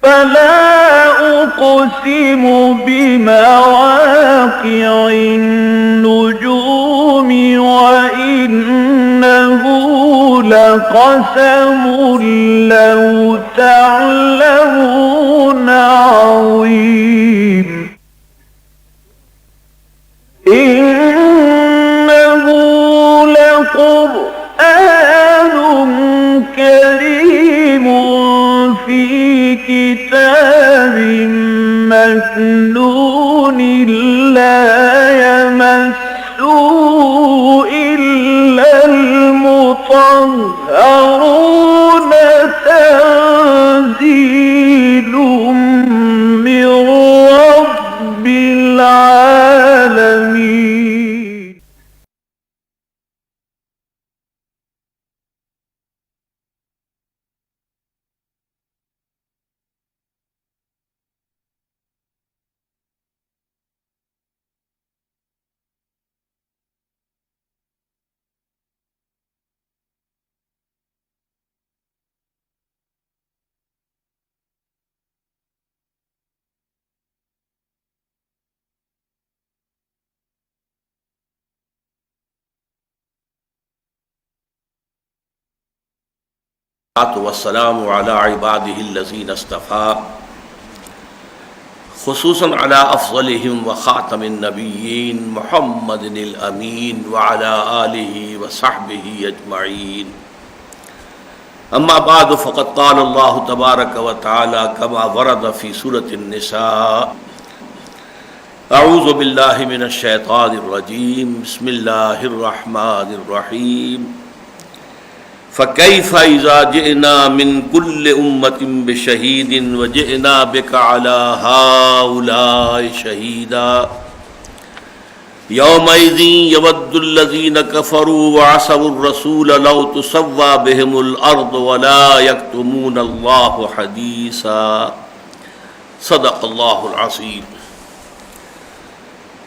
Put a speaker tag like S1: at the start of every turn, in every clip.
S1: فلا أقسم بمواقع النجوم وإنه لقسم لو تعلمون عظيم إنه لقرآن كريم في كتاب مكنون لا يمسه إلا المطهرون تنزيل من رب العالمين.
S2: والسلام على عباده الذين اصطفى خصوصا على افضلهم وخاتم النبيين محمد الامين وعلى آله وصحبه اجمعين. اما بعد فقد قال الله تبارك وتعالى كما ورد في سورة النساء: اعوذ بالله من الشيطان الرجيم بسم الله الرحمن الرحيم فَكَيْفَ إِذَا جِئْنَا مِنْ كُلِّ أُمَّةٍ بِشَهِيدٍ وَجِئْنَا بِكَ عَلَى هَؤُلَاءِ شَهِيدًا يَوْمَئِذٍ يَوَدُّ الَّذِينَ كَفَرُوا وَعَصَوُا الرَّسُولَ لَوْ تُسَوَّى بِهِمُ الْأَرْضُ وَلَا يَكْتُمُونَ اللَّهَ حَدِيثًا. صدق اللہ العظیم.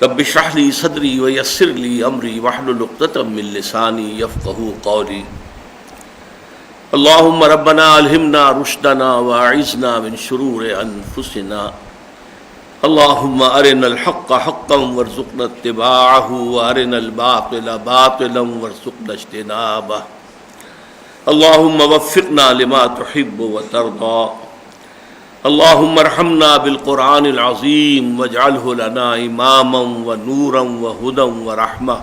S2: رب اشرح لي صدری ويسر لي أمری واحلل عقدۃ من لسانی يفقهوا قولی. اللهم ربنا الہمنا رشدنا واعذنا من شرور انفسنا. اللهم ارنا الحق حقا وارزقنا اتباعه وارنا الباطل باطلا وارزقنا اجتنابه. اللهم وفقنا لما تحب وترضى. اللهم ارحمنا بالقرآن العظيم واجعله لنا اماما ونورا وهدى ورحمة.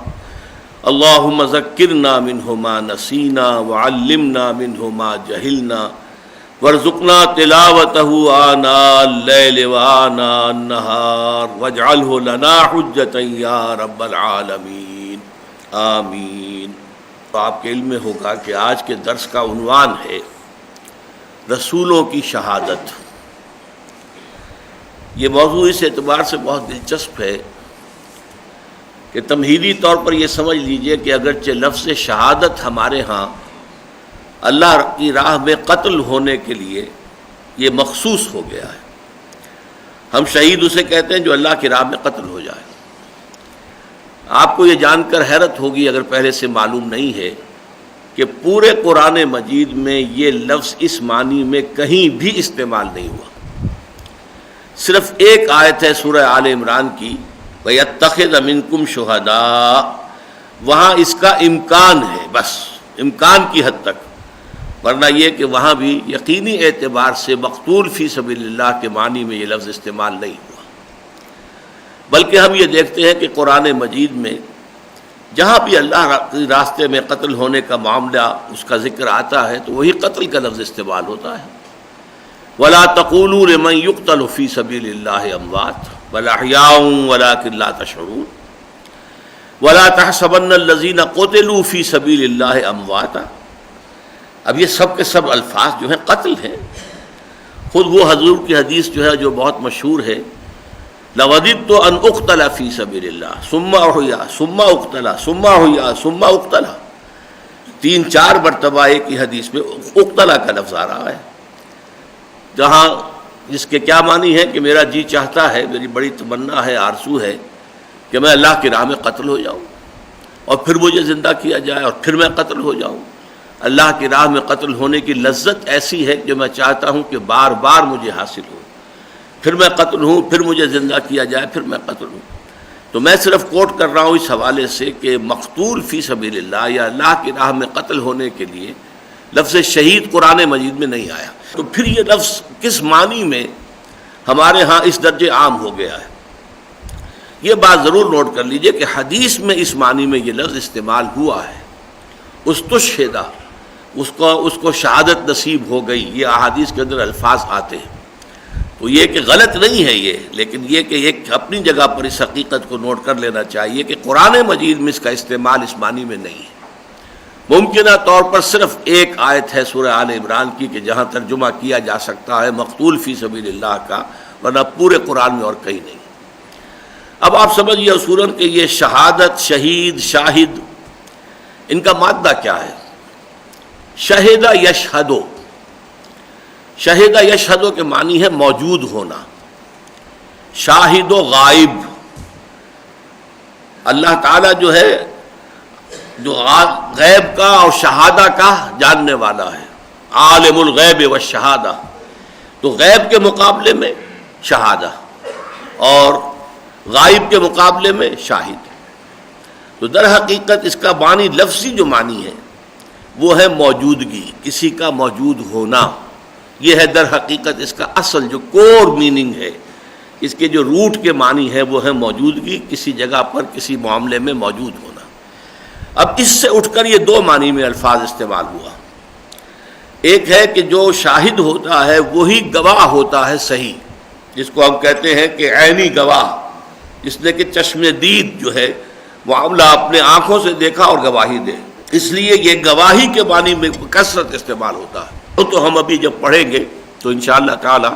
S2: اللهم ذکرنا منه ما نسینا وعلمنا منه ما جہلنا وارزقنا تلاوته آناء اللیل وآناء النہار واجعله لنا حجة یا رب العالمین آمین. تو آپ کے علم میں ہوگا کہ آج کے درس کا عنوان ہے رسولوں کی شہادت. یہ موضوع اس اعتبار سے بہت دلچسپ ہے کہ تمہیدی طور پر یہ سمجھ لیجئے کہ اگرچہ لفظ شہادت ہمارے ہاں اللہ کی راہ میں قتل ہونے کے لیے یہ مخصوص ہو گیا ہے. ہم شہید اسے کہتے ہیں جو اللہ کی راہ میں قتل ہو جائے. آپ کو یہ جان کر حیرت ہوگی اگر پہلے سے معلوم نہیں ہے کہ پورے قرآن مجید میں یہ لفظ اس معنی میں کہیں بھی استعمال نہیں ہوا. صرف ایک آیت ہے سورہ آل عمران کی وَيَتَّخِذَ مِنْكُمْ شُهَدَاءَ، وہاں اس کا امکان ہے، بس امکان کی حد تک، ورنہ یہ کہ وہاں بھی یقینی اعتبار سے مقتول فی سبیل اللہ کے معنی میں یہ لفظ استعمال نہیں ہوا. بلکہ ہم یہ دیکھتے ہیں کہ قرآن مجید میں جہاں بھی اللہ کے راستے میں قتل ہونے کا معاملہ اس کا ذکر آتا ہے تو وہی قتل کا لفظ استعمال ہوتا ہے. وَلَا تَقُولُوا لِمَنْ يُقْتَلُ فِي سَبِيلِ اللَّهِ أَمْوَاتٌ بَلْ أَحْيَاءٌ وَلَكِنْ لَا تَشْعُرُونَ وَلَا تَحْسَبَنَّ الَّذِينَ قُتِلُوا فِي سَبِيلِ اللَّهِ أَمْوَاتًا. اب یہ سب کے سب الفاظ جو ہیں قتل ہیں. خود وہ حضور کی حدیث جو ہے جو بہت مشہور ہے، لَوَدِدْتُ أَنْ أُقْتَلَ فِي سَبِيلِ اللَّهِ ثُمَّ أُحْيَا ثُمَّ أُقْتَلَ ثُمَّ أُحْيَا ثُمَّ أُقْتَلَ. 3-4 مرتبہ ایک ہی حدیث میں اقتلا کا لفظ آ رہا ہے، جہاں جس کے کیا معنی ہے کہ میرا جی چاہتا ہے، میری بڑی تمنا ہے، آرزو ہے کہ میں اللہ کی راہ میں قتل ہو جاؤں اور پھر مجھے زندہ کیا جائے اور پھر میں قتل ہو جاؤں. اللہ کی راہ میں قتل ہونے کی لذت ایسی ہے جو میں چاہتا ہوں کہ بار بار مجھے حاصل ہو، پھر میں قتل ہوں، پھر مجھے زندہ کیا جائے، پھر میں قتل ہوں۔ تو میں صرف کوٹ کر رہا ہوں اس حوالے سے کہ مقتول فی سبیل اللہ یا اللہ کی راہ میں قتل ہونے کے لیے لفظ شہید قرآن مجید میں نہیں آیا۔ تو پھر یہ لفظ کس معنی میں ہمارے ہاں اس درجے عام ہو گیا ہے؟ یہ بات ضرور نوٹ کر لیجئے کہ حدیث میں اس معنی میں یہ لفظ استعمال ہوا ہے، استشہدہ، اس کو شہادت نصیب ہو گئی، یہ احادیث کے اندر الفاظ آتے ہیں۔ تو یہ کہ غلط نہیں ہے یہ، لیکن یہ کہ ایک اپنی جگہ پر اس حقیقت کو نوٹ کر لینا چاہیے کہ قرآن مجید میں اس کا استعمال اس معنی میں نہیں ہے۔ ممکنہ طور پر صرف ایک آیت ہے سورہ آل عمران کی کہ جہاں ترجمہ کیا جا سکتا ہے مقتول فی سبیل اللہ کا، ورنہ پورے قرآن میں اور کہیں نہیں۔ اب آپ سمجھیے اصولاً کہ یہ شہادت، شہید، شاہد، ان کا مادہ کیا ہے؟ شہدہ یشہدو، شہدہ یشہدو کے معنی ہے موجود ہونا، شاہد و غائب۔ اللہ تعالیٰ جو ہے جو غیب کا اور شہادہ کا جاننے والا ہے، عالم الغیب والشہادہ، تو غیب کے مقابلے میں شہادہ اور غائب کے مقابلے میں شاہد۔ تو در حقیقت اس کا معنی، لفظی جو معنی ہے وہ ہے موجودگی، کسی کا موجود ہونا۔ یہ ہے در حقیقت اس کا اصل جو کور میننگ ہے، اس کے جو روٹ کے معنی ہے وہ ہے موجودگی، کسی جگہ پر کسی معاملے میں موجود ہونا۔ اب اس سے اٹھ کر یہ دو معنی میں الفاظ استعمال ہوا۔ ایک ہے کہ جو شاہد ہوتا ہے وہی گواہ ہوتا ہے صحیح، جس کو ہم کہتے ہیں کہ عینی گواہ، جس نے کہ چشم دید جو ہے معاملہ اپنے آنکھوں سے دیکھا اور گواہی دے، اس لیے یہ گواہی کے معنی میں کثرت استعمال ہوتا ہے۔ تو ہم ابھی جب پڑھیں گے تو انشاءاللہ تعالی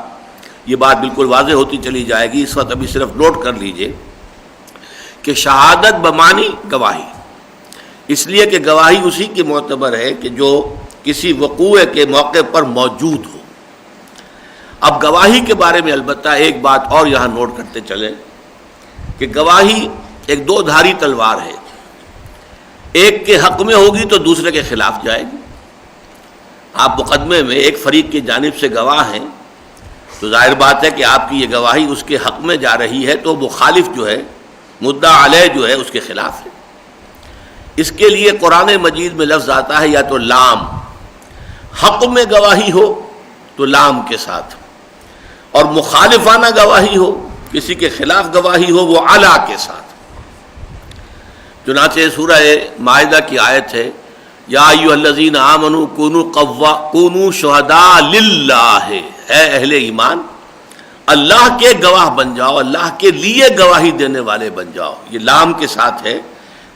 S2: یہ بات بالکل واضح ہوتی چلی جائے گی۔ اس وقت ابھی صرف نوٹ کر لیجئے کہ شہادت بمعنی گواہی، اس لیے کہ گواہی اسی کی معتبر ہے کہ جو کسی وقوع کے موقع پر موجود ہو۔ اب گواہی کے بارے میں البتہ ایک بات اور یہاں نوٹ کرتے چلیں کہ گواہی ایک دو دھاری تلوار ہے، ایک کے حق میں ہوگی تو دوسرے کے خلاف جائے گی۔ آپ مقدمے میں ایک فریق کی جانب سے گواہ ہیں تو ظاہر بات ہے کہ آپ کی یہ گواہی اس کے حق میں جا رہی ہے، تو مخالف جو ہے، مدعا علیہ جو ہے، اس کے خلاف ہے۔ اس کے لیے قرآن مجید میں لفظ آتا ہے یا تو لام، حق میں گواہی ہو تو لام کے ساتھ، اور مخالفانہ گواہی ہو، کسی کے خلاف گواہی ہو، وہ علا کے ساتھ۔ چنانچہ سورہ مائدہ کی آیت ہے یا ایھا الذین آمنوا کونوا شہداء للہ، اے اہل ایمان اللہ کے گواہ بن جاؤ، اللہ کے لیے گواہی دینے والے بن جاؤ۔ یہ لام کے ساتھ ہے،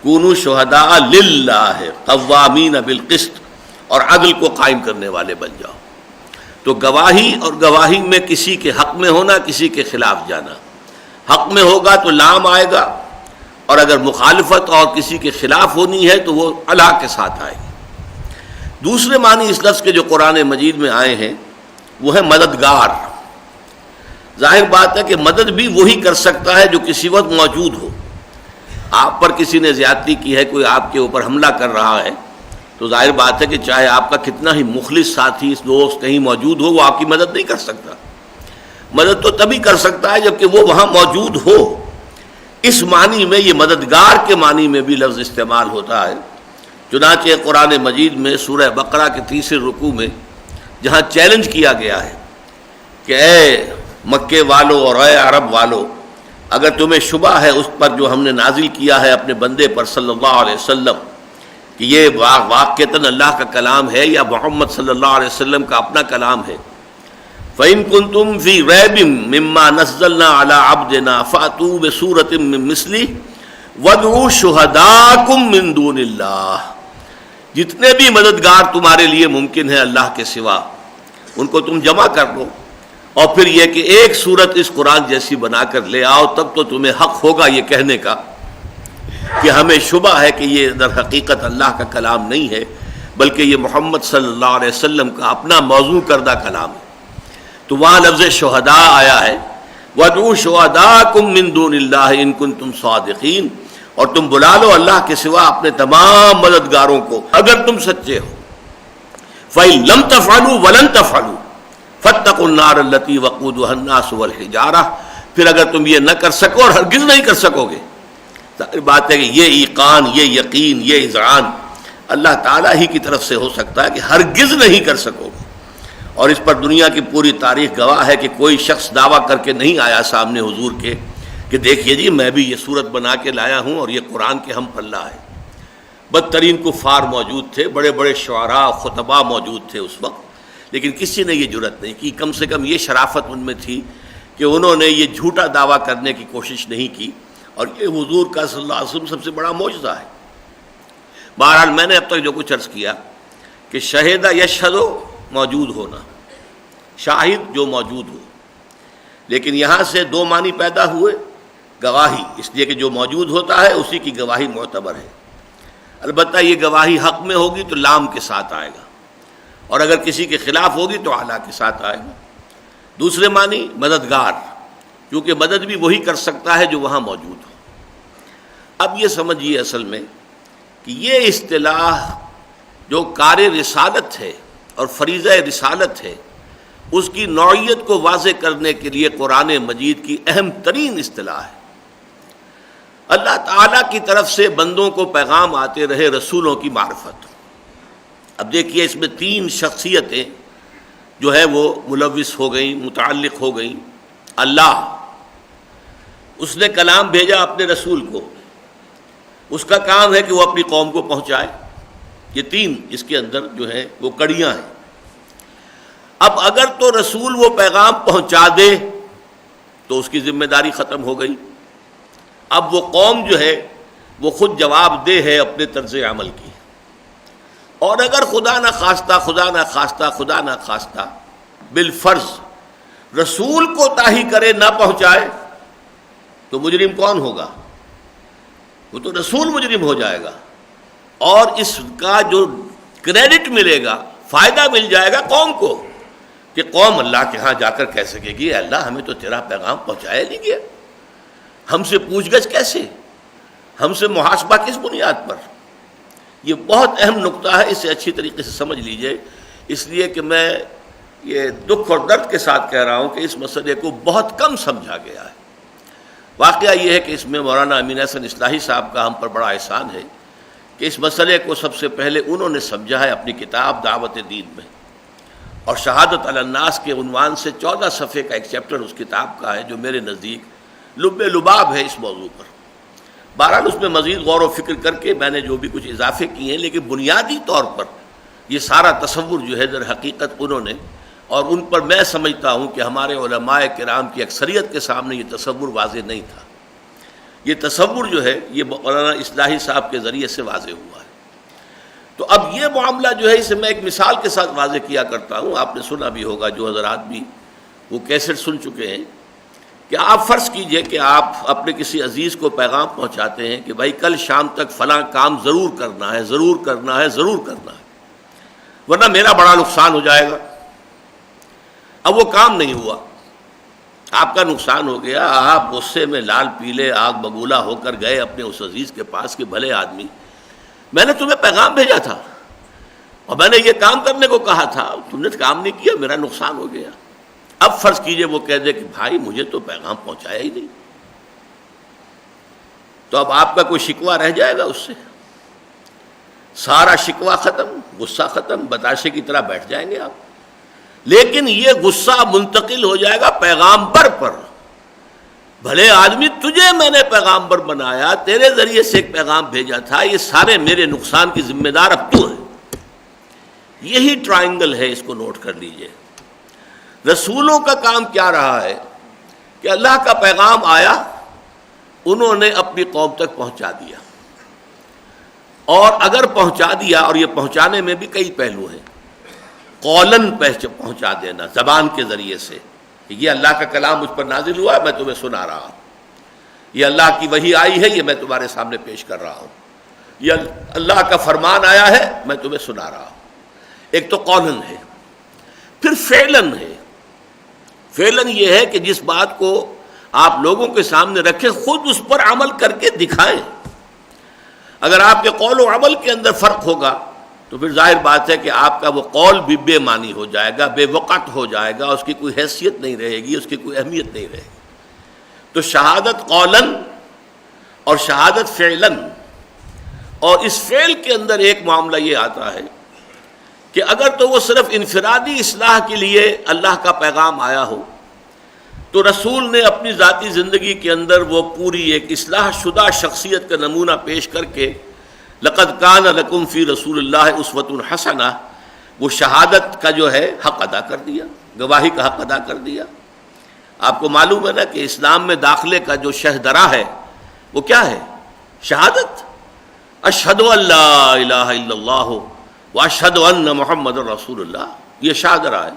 S2: کونوا شہداء للہ، قوامین بالقسط، اور عدل کو قائم کرنے والے بن جاؤ۔ تو گواہی اور گواہی میں کسی کے حق میں ہونا، کسی کے خلاف جانا۔ حق میں ہوگا تو لام آئے گا، اور اگر مخالفت اور کسی کے خلاف ہونی ہے تو وہ اللہ کے ساتھ آئے گی۔ دوسرے معنی اس لفظ کے جو قرآن مجید میں آئے ہیں وہ ہے مددگار۔ ظاہر بات ہے کہ مدد بھی وہی کر سکتا ہے جو کسی وقت موجود ہو۔ آپ پر کسی نے زیادتی کی ہے، کوئی آپ کے اوپر حملہ کر رہا ہے، تو ظاہر بات ہے کہ چاہے آپ کا کتنا ہی مخلص ساتھی، دوست کہیں موجود ہو، وہ آپ کی مدد نہیں کر سکتا۔ مدد تو تبھی کر سکتا ہے جبکہ وہ وہاں موجود ہو۔ اس معنی میں یہ مددگار کے معنی میں بھی لفظ استعمال ہوتا ہے۔ چنانچہ قرآن مجید میں سورہ بقرہ کے تیسرے رکوع میں جہاں چیلنج کیا گیا ہے کہ اے مکے والو اور اے عرب والو، اگر تمہیں شبہ ہے اس پر جو ہم نے نازل کیا ہے اپنے بندے پر صلی اللہ علیہ وسلم کہ یہ واقعتاً اللہ کا کلام ہے یا محمد صلی اللہ علیہ وسلم کا اپنا کلام ہے، فَإِن كُنتُمْ فِي رَيْبٍ مِّمَّا نَزَّلْنَا عَلَىٰ عَبْدِنَا فَأْتُوا بِسُورَةٍ مِّن مِّثْلِهِ وَادْعُوا شُهَدَاءَكُم مِّن دُونِ اللَّهِ، جتنے بھی مددگار تمہارے لیے ممکن ہے اللہ کے سوا ان کو تم جمع کر لو، اور پھر یہ کہ ایک صورت اس قرآن جیسی بنا کر لے آؤ، تب تو تمہیں حق ہوگا یہ کہنے کا کہ ہمیں شبہ ہے کہ یہ در حقیقت اللہ کا کلام نہیں ہے بلکہ یہ محمد صلی اللہ علیہ وسلم کا اپنا موضوع کردہ کلام ہے۔ تو وہاں لفظ شہداء آیا ہے، وَادْعُوا شُهَدَاءَكُم مِّن دُونِ اللَّهِ إِن كُنتُمْ صَادِقِينَ، اور تم بلا لو اللہ کے سوا اپنے تمام مددگاروں کو اگر تم سچے ہو۔ فَإِن لَمْ تَفْعَلُوا وَلَن تَفْعَلُوا فَاتَّقُوا النَّارَ الَّتِي وَقُودُهَا النَّاسُ وَالْحِجَارَةُ، پھر اگر تم یہ نہ کر سکو اور ہرگز نہیں کر سکو گے، ظاہر بات ہے کہ یہ ایقان، یہ یقین، یہ اذعان اللہ تعالیٰ ہی کی طرف سے ہو سکتا ہے کہ ہرگز نہیں کر سکو گے، اور اس پر دنیا کی پوری تاریخ گواہ ہے کہ کوئی شخص دعویٰ کر کے نہیں آیا سامنے حضور کے کہ دیکھیے جی میں بھی یہ صورت بنا کے لایا ہوں اور یہ قرآن کے ہم پلہ ہے۔ بدترین کفار موجود تھے، بڑے بڑے شعراء خطباء موجود تھے اس وقت، لیکن کسی نے یہ جرأت نہیں کی، کم سے کم یہ شرافت ان میں تھی کہ انہوں نے یہ جھوٹا دعویٰ کرنے کی کوشش نہیں کی، اور یہ حضور کا صلی اللہ علیہ وسلم سب سے بڑا معجزہ ہے۔ بہرحال میں نے اب تک جو کچھ عرض کیا کہ شہیدہ یشہدو موجود ہونا، شاہد جو موجود ہو، لیکن یہاں سے دو معنی پیدا ہوئے، گواہی، اس لیے کہ جو موجود ہوتا ہے اسی کی گواہی معتبر ہے، البتہ یہ گواہی حق میں ہوگی تو لام کے ساتھ آئے گا، اور اگر کسی کے خلاف ہوگی تو اعلیٰ کے ساتھ آئے گا۔ دوسرے معنی مددگار، کیونکہ مدد بھی وہی کر سکتا ہے جو وہاں موجود ہو۔ اب یہ سمجھیے اصل میں کہ یہ اصطلاح جو کار رسالت ہے اور فریضہ رسالت ہے، اس کی نوعیت کو واضح کرنے کے لیے قرآن مجید کی اہم ترین اصطلاح ہے۔ اللہ تعالیٰ کی طرف سے بندوں کو پیغام آتے رہے رسولوں کی معرفت۔ اب دیکھیے اس میں تین شخصیتیں جو ہے وہ ملوث ہو گئیں، متعلق ہو گئیں۔ اللہ، اس نے کلام بھیجا اپنے رسول کو، اس کا کام ہے کہ وہ اپنی قوم کو پہنچائے۔ یہ تین اس کے اندر جو ہیں وہ کڑیاں ہیں۔ اب اگر تو رسول وہ پیغام پہنچا دے تو اس کی ذمہ داری ختم ہو گئی، اب وہ قوم جو ہے وہ خود جواب دہ ہے اپنے طرز عمل کی، اور اگر خدا نہ خواستہ بالفرض رسول کو تاہی کرے نہ پہنچائے تو مجرم کون ہوگا؟ وہ تو رسول مجرم ہو جائے گا، اور اس کا جو کریڈٹ ملے گا، فائدہ مل جائے گا قوم کو، کہ قوم اللہ کے ہاں جا کر کہہ سکے گی اللہ ہمیں تو تیرا پیغام پہنچایا نہیں گیا، ہم سے پوچھ گچھ کیسے، ہم سے محاسبہ کس بنیاد پر۔ یہ بہت اہم نقطہ ہے، اسے اچھی طریقے سے سمجھ لیجئے، اس لیے کہ میں یہ دکھ اور درد کے ساتھ کہہ رہا ہوں کہ اس مسئلے کو بہت کم سمجھا گیا ہے۔ واقعہ یہ ہے کہ اس میں مولانا امین احسن اصلاحی صاحب کا ہم پر بڑا احسان ہے کہ اس مسئلے کو سب سے پہلے انہوں نے سمجھا ہے اپنی کتاب دعوت دین میں، اور شہادت علی الناس کے عنوان سے 14 صفحے کا ایک چیپٹر اس کتاب کا ہے جو میرے نزدیک لب لباب ہے اس موضوع پر۔ بہرحال اس میں مزید غور و فکر کر کے میں نے جو بھی کچھ اضافے کیے ہیں، لیکن بنیادی طور پر یہ سارا تصور جو ہے در حقیقت انہوں نے، اور ان پر میں سمجھتا ہوں کہ ہمارے علماء کرام کی اکثریت کے سامنے یہ تصور واضح نہیں تھا۔ یہ تصور جو ہے یہ مولانا اصلاحی صاحب کے ذریعے سے واضح ہوا ہے۔ تو اب یہ معاملہ جو ہے اسے میں ایک مثال کے ساتھ واضح کیا کرتا ہوں، آپ نے سنا بھی ہوگا جو حضرات بھی وہ کیسٹ سن چکے ہیں، کہ آپ فرض کیجئے کہ آپ اپنے کسی عزیز کو پیغام پہنچاتے ہیں کہ بھائی کل شام تک فلاں کام ضرور کرنا ہے، ضرور کرنا ہے، ضرور کرنا ہے، ورنہ میرا بڑا نقصان ہو جائے گا۔ اب وہ کام نہیں ہوا، آپ کا نقصان ہو گیا، آپ غصے میں لال پیلے آگ بگولا ہو کر گئے اپنے اس عزیز کے پاس کہ بھلے آدمی، میں نے تمہیں پیغام بھیجا تھا اور میں نے یہ کام کرنے کو کہا تھا، تم نے کام نہیں کیا، میرا نقصان ہو گیا۔ اب فرض کیجئے وہ کہہ دے کہ بھائی مجھے تو پیغام پہنچایا ہی نہیں، تو اب آپ کا کوئی شکوہ رہ جائے گا اس سے؟ سارا شکوہ ختم، غصہ ختم، بتاشے کی طرح بیٹھ جائیں گے آپ۔ لیکن یہ غصہ منتقل ہو جائے گا پیغامبر پر، بھلے آدمی تجھے میں نے پیغامبر بنایا، تیرے ذریعے سے ایک پیغام بھیجا تھا، یہ سارے میرے نقصان کی ذمہ دار اب تو ہے۔ یہی ٹرائنگل ہے، اس کو نوٹ کر لیجئے۔ رسولوں کا کام کیا رہا ہے کہ اللہ کا پیغام آیا، انہوں نے اپنی قوم تک پہنچا دیا، اور اگر پہنچا دیا، اور یہ پہنچانے میں بھی کئی پہلو ہیں، قولاً پہنچا دینا زبان کے ذریعے سے، یہ اللہ کا کلام مجھ پر نازل ہوا ہے، میں تمہیں سنا رہا ہوں، یہ اللہ کی وحی آئی ہے، یہ میں تمہارے سامنے پیش کر رہا ہوں، یہ اللہ کا فرمان آیا ہے، میں تمہیں سنا رہا ہوں۔ ایک تو قولاً ہے، پھر فعلاً ہے۔ فعلاً یہ ہے کہ جس بات کو آپ لوگوں کے سامنے رکھیں خود اس پر عمل کر کے دکھائیں۔ اگر آپ کے قول و عمل کے اندر فرق ہوگا تو پھر ظاہر بات ہے کہ آپ کا وہ قول بھی بے معنی ہو جائے گا، بے وقت ہو جائے گا، اس کی کوئی حیثیت نہیں رہے گی، اس کی کوئی اہمیت نہیں رہے گی۔ تو شہادت قولاً اور شہادت فعلاً، اور اس فعل کے اندر ایک معاملہ یہ آتا ہے کہ اگر تو وہ صرف انفرادی اصلاح کے لیے اللہ کا پیغام آیا ہو تو رسول نے اپنی ذاتی زندگی کے اندر وہ پوری ایک اصلاح شدہ شخصیت کا نمونہ پیش کر کے لقد کان لکم فی رسول اللہ اسوۃ حسنہ، وہ شہادت کا جو ہے حق ادا کر دیا، گواہی کا حق ادا کر دیا۔ آپ کو معلوم ہے نا کہ اسلام میں داخلے کا جو شہدرا ہے وہ کیا ہے؟ شہادت، اشہد ان لا الہ الا اللہ واشہد ان محمد رسول اللہ، یہ شہدرا ہے۔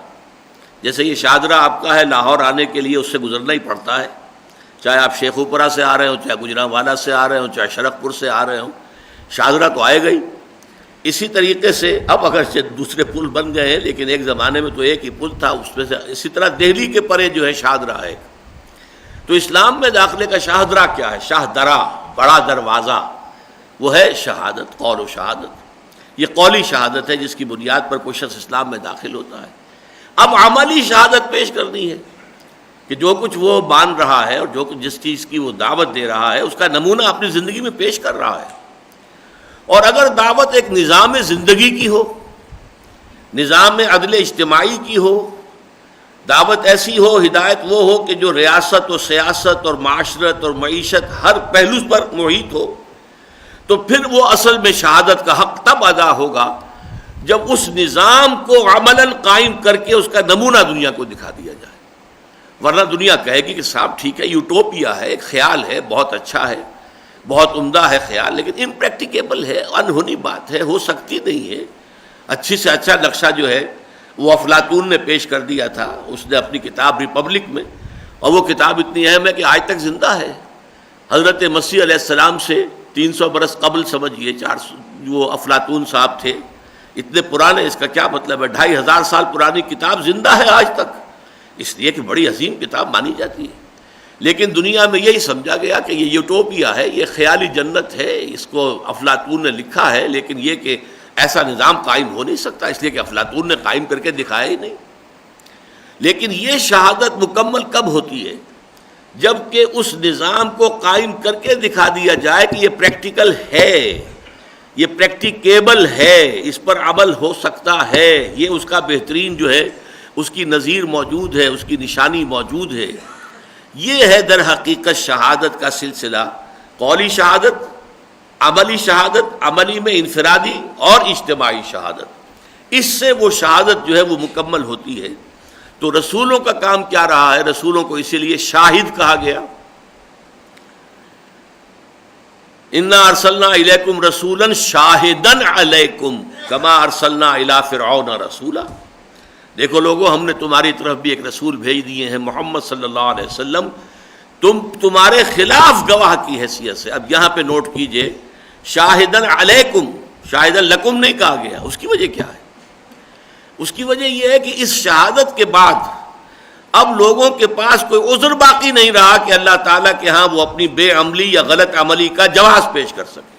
S2: جیسے یہ شہدرا آپ کا ہے، لاہور آنے کے لیے اس سے گزرنا ہی پڑتا ہے، چاہے آپ شیخوپورہ سے آ رہے ہوں، چاہے گجرانوالہ سے آ رہے ہوں، چاہے شرق پور سے آ رہے ہوں، شہدرا تو آئے گئی۔ اسی طریقے سے اب اگرچہ دوسرے پل بن گئے ہیں لیکن ایک زمانے میں تو ایک ہی پل تھا، اس میں سے اسی طرح دہلی کے پرے جو ہے شہدرا ہے۔ تو اسلام میں داخلے کا شہدرا کیا ہے؟ شہدرا، بڑا دروازہ، وہ ہے شہادت، قول و شہادت۔ یہ قولی شہادت ہے جس کی بنیاد پر کوئی شخص اسلام میں داخل ہوتا ہے۔ اب عملی شہادت پیش کرنی ہے کہ جو کچھ وہ مان رہا ہے اور جو کچھ جس چیز کی وہ دعوت دے رہا ہے اس کا نمونہ اپنی زندگی میں پیش کر رہا ہے۔ اور اگر دعوت ایک نظام زندگی کی ہو، نظام عدل اجتماعی کی ہو، دعوت ایسی ہو، ہدایت وہ ہو کہ جو ریاست و سیاست اور معاشرت اور معیشت ہر پہلو پر محیط ہو، تو پھر وہ اصل میں شہادت کا حق تب ادا ہوگا جب اس نظام کو عملاً قائم کر کے اس کا نمونہ دنیا کو دکھا دیا جائے۔ ورنہ دنیا کہے گی کہ صاحب ٹھیک ہے، یوٹوپیا ہے، ایک خیال ہے، بہت اچھا ہے، بہت عمدہ ہے خیال، لیکن امپریکٹیکیبل ہے، انہونی بات ہے، ہو سکتی نہیں ہے۔ اچھی سے اچھا نقشہ جو ہے وہ افلاطون نے پیش کر دیا تھا، اس نے اپنی کتاب ریپبلک میں، اور وہ کتاب اتنی اہم ہے کہ آج تک زندہ ہے۔ حضرت مسیح علیہ السلام سے 300 برس قبل سمجھیے، 400 جو افلاطون صاحب تھے، اتنے پرانے، اس کا کیا مطلب ہے 2500 سال پرانی کتاب زندہ ہے آج تک، اس لیے کہ بڑی عظیم کتاب مانی جاتی ہے۔ لیکن دنیا میں یہی سمجھا گیا کہ یہ یوٹوپیا ہے، یہ خیالی جنت ہے، اس کو افلاطون نے لکھا ہے، لیکن یہ کہ ایسا نظام قائم ہو نہیں سکتا، اس لیے کہ افلاطون نے قائم کر کے دکھایا ہی نہیں۔ لیکن یہ شہادت مکمل کب ہوتی ہے؟ جب کہ اس نظام کو قائم کر کے دکھا دیا جائے کہ یہ پریکٹیکل ہے، یہ پریکٹیکیبل ہے، اس پر عمل ہو سکتا ہے، یہ اس کا بہترین جو ہے اس کی نظیر موجود ہے، اس کی نشانی موجود ہے۔ یہ ہے در حقیقت شہادت کا سلسلہ، قولی شہادت، عملی شہادت، عملی میں انفرادی اور اجتماعی شہادت۔ اس سے وہ شہادت جو ہے وہ مکمل ہوتی ہے۔ تو رسولوں کا کام کیا رہا ہے؟ رسولوں کو اسی لیے شاہد کہا گیا۔ انا ارسلنا الیکم رسولا شاہدا علیکم کما ارسلنا الی فرعون رسولا۔ دیکھو لوگو، ہم نے تمہاری طرف بھی ایک رسول بھیج دیے ہیں، محمد صلی اللہ علیہ وسلم، تمہارے خلاف گواہ کی حیثیت سے۔ اب یہاں پہ نوٹ کیجئے، شاہدن علیکم، شاہدن لکم نہیں کہا گیا۔ اس کی وجہ کیا ہے؟ اس کی وجہ یہ ہے کہ اس شہادت کے بعد اب لوگوں کے پاس کوئی عذر باقی نہیں رہا کہ اللہ تعالیٰ کے ہاں وہ اپنی بے عملی یا غلط عملی کا جواز پیش کر سکے۔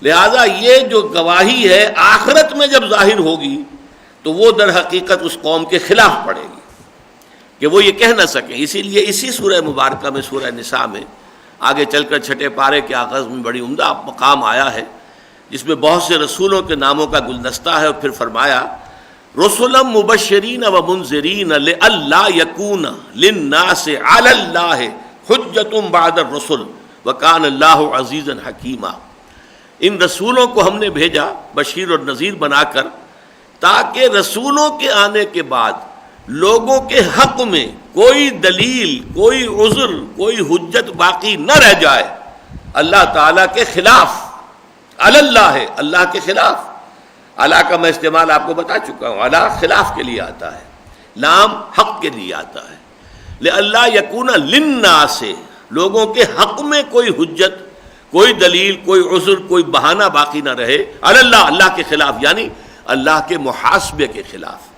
S2: لہذا یہ جو گواہی ہے آخرت میں جب ظاہر ہوگی تو وہ در حقیقت اس قوم کے خلاف پڑے گی کہ وہ یہ کہہ نہ سکیں۔ اسی لیے اسی سورہ مبارکہ میں، سورہ نساء میں آگے چل کر چھٹے پارے کے آغاز میں بڑی عمدہ مقام آیا ہے جس میں بہت سے رسولوں کے ناموں کا گلدستہ ہے، اور پھر فرمایا رسلا مبشرین و منذرین لئلا یکون للناس علی اللہ حجۃ بعد الرسل وکان اللہ عزیزا حکیما۔ ان رسولوں کو ہم نے بھیجا بشیر اور نذیر بنا کر تاکہ رسولوں کے آنے کے بعد لوگوں کے حق میں کوئی دلیل، کوئی عذر، کوئی حجت باقی نہ رہ جائے اللہ تعالیٰ کے خلاف۔ علی اللہ ہے، اللہ کے خلاف۔ اللہ کا میں استعمال آپ کو بتا چکا ہوں، اللہ خلاف کے لیے آتا ہے، لام حق کے لیے آتا ہے۔ لئلا یکون للناس، لوگوں کے حق میں کوئی حجت، کوئی دلیل، کوئی عذر، کوئی بہانہ باقی نہ رہے علی اللہ، اللہ کے خلاف، یعنی اللہ کے محاسبے کے خلاف۔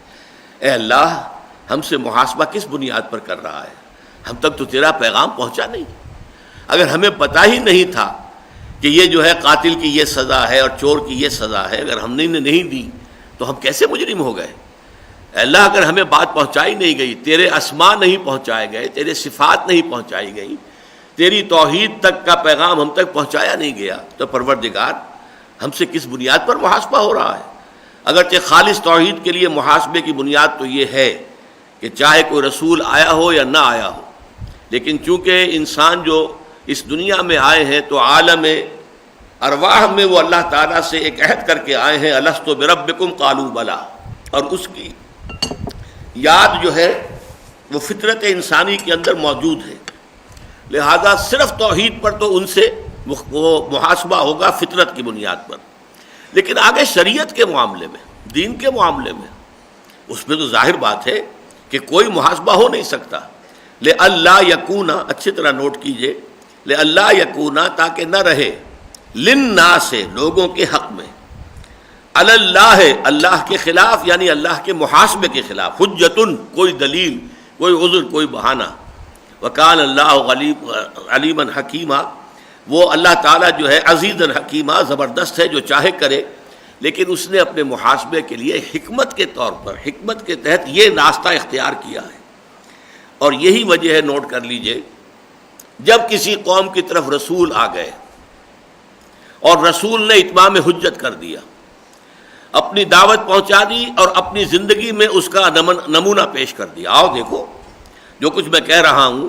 S2: اے اللہ، ہم سے محاسبہ کس بنیاد پر کر رہا ہے؟ ہم تک تو تیرا پیغام پہنچا نہیں۔ اگر ہمیں پتہ ہی نہیں تھا کہ یہ جو ہے قاتل کی یہ سزا ہے اور چور کی یہ سزا ہے، اگر ہم نے نہیں دی تو ہم کیسے مجرم ہو گئے؟ اللہ اگر ہمیں بات پہنچائی نہیں گئی، تیرے اسماء نہیں پہنچائے گئے، تیرے صفات نہیں پہنچائی گئی، تیری توحید تک کا پیغام ہم تک پہنچایا نہیں گیا، تو پروردگار ہم سے کس بنیاد پر محاسبہ ہو رہا ہے؟ اگرچہ خالص توحید کے لیے محاسبے کی بنیاد تو یہ ہے کہ چاہے کوئی رسول آیا ہو یا نہ آیا ہو، لیکن چونکہ انسان جو اس دنیا میں آئے ہیں تو عالم ارواح میں وہ اللہ تعالیٰ سے ایک عہد کر کے آئے ہیں، الست بربکم قالوا بلا، اور اس کی یاد جو ہے وہ فطرت انسانی کے اندر موجود ہے، لہذا صرف توحید پر تو ان سے وہ محاسبہ ہوگا فطرت کی بنیاد پر، لیکن آگے شریعت کے معاملے میں، دین کے معاملے میں، اس میں تو ظاہر بات ہے کہ کوئی محاسبہ ہو نہیں سکتا۔ لئلا یکون، اچھی طرح نوٹ کیجئے، لئلا یکون، تاکہ نہ رہے، للناس، لوگوں کے حق میں، علی اللہ، اللہ کے خلاف یعنی اللہ کے محاسبے کے خلاف، حجتن، کوئی دلیل، کوئی عذر، کوئی بہانہ۔ وکان اللہ علیما حکیما، وہ اللہ تعالیٰ جو ہے عزیز حکیمہ، زبردست ہے، جو چاہے کرے، لیکن اس نے اپنے محاسبے کے لیے حکمت کے طور پر، حکمت کے تحت یہ راستہ اختیار کیا ہے۔ اور یہی وجہ ہے، نوٹ کر لیجئے، جب کسی قوم کی طرف رسول آ گئے اور رسول نے اتمام حجت کر دیا، اپنی دعوت پہنچا دی اور اپنی زندگی میں اس کا نمونہ پیش کر دیا، آؤ دیکھو جو کچھ میں کہہ رہا ہوں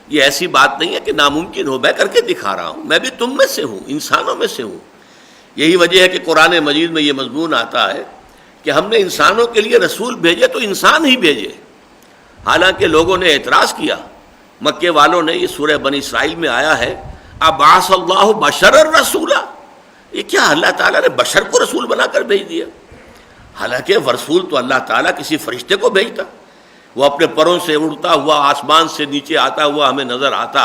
S2: یہ ایسی بات نہیں ہے کہ ناممکن ہو، میں کر کے دکھا رہا ہوں، میں بھی تم میں سے ہوں، انسانوں میں سے ہوں۔ یہی وجہ ہے کہ قرآن مجید میں یہ مضمون آتا ہے کہ ہم نے انسانوں کے لیے رسول بھیجے تو انسان ہی بھیجے، حالانکہ لوگوں نے اعتراض کیا، مکے والوں نے، یہ سورہ بنی اسرائیل میں آیا ہے، ابعث اللہ بشرا رسولا، یہ کیا اللہ تعالیٰ نے بشر کو رسول بنا کر بھیج دیا؟ حالانکہ رسول تو اللہ تعالیٰ کسی فرشتے کو بھیجتا، وہ اپنے پروں سے اڑتا ہوا آسمان سے نیچے آتا ہوا ہمیں نظر آتا،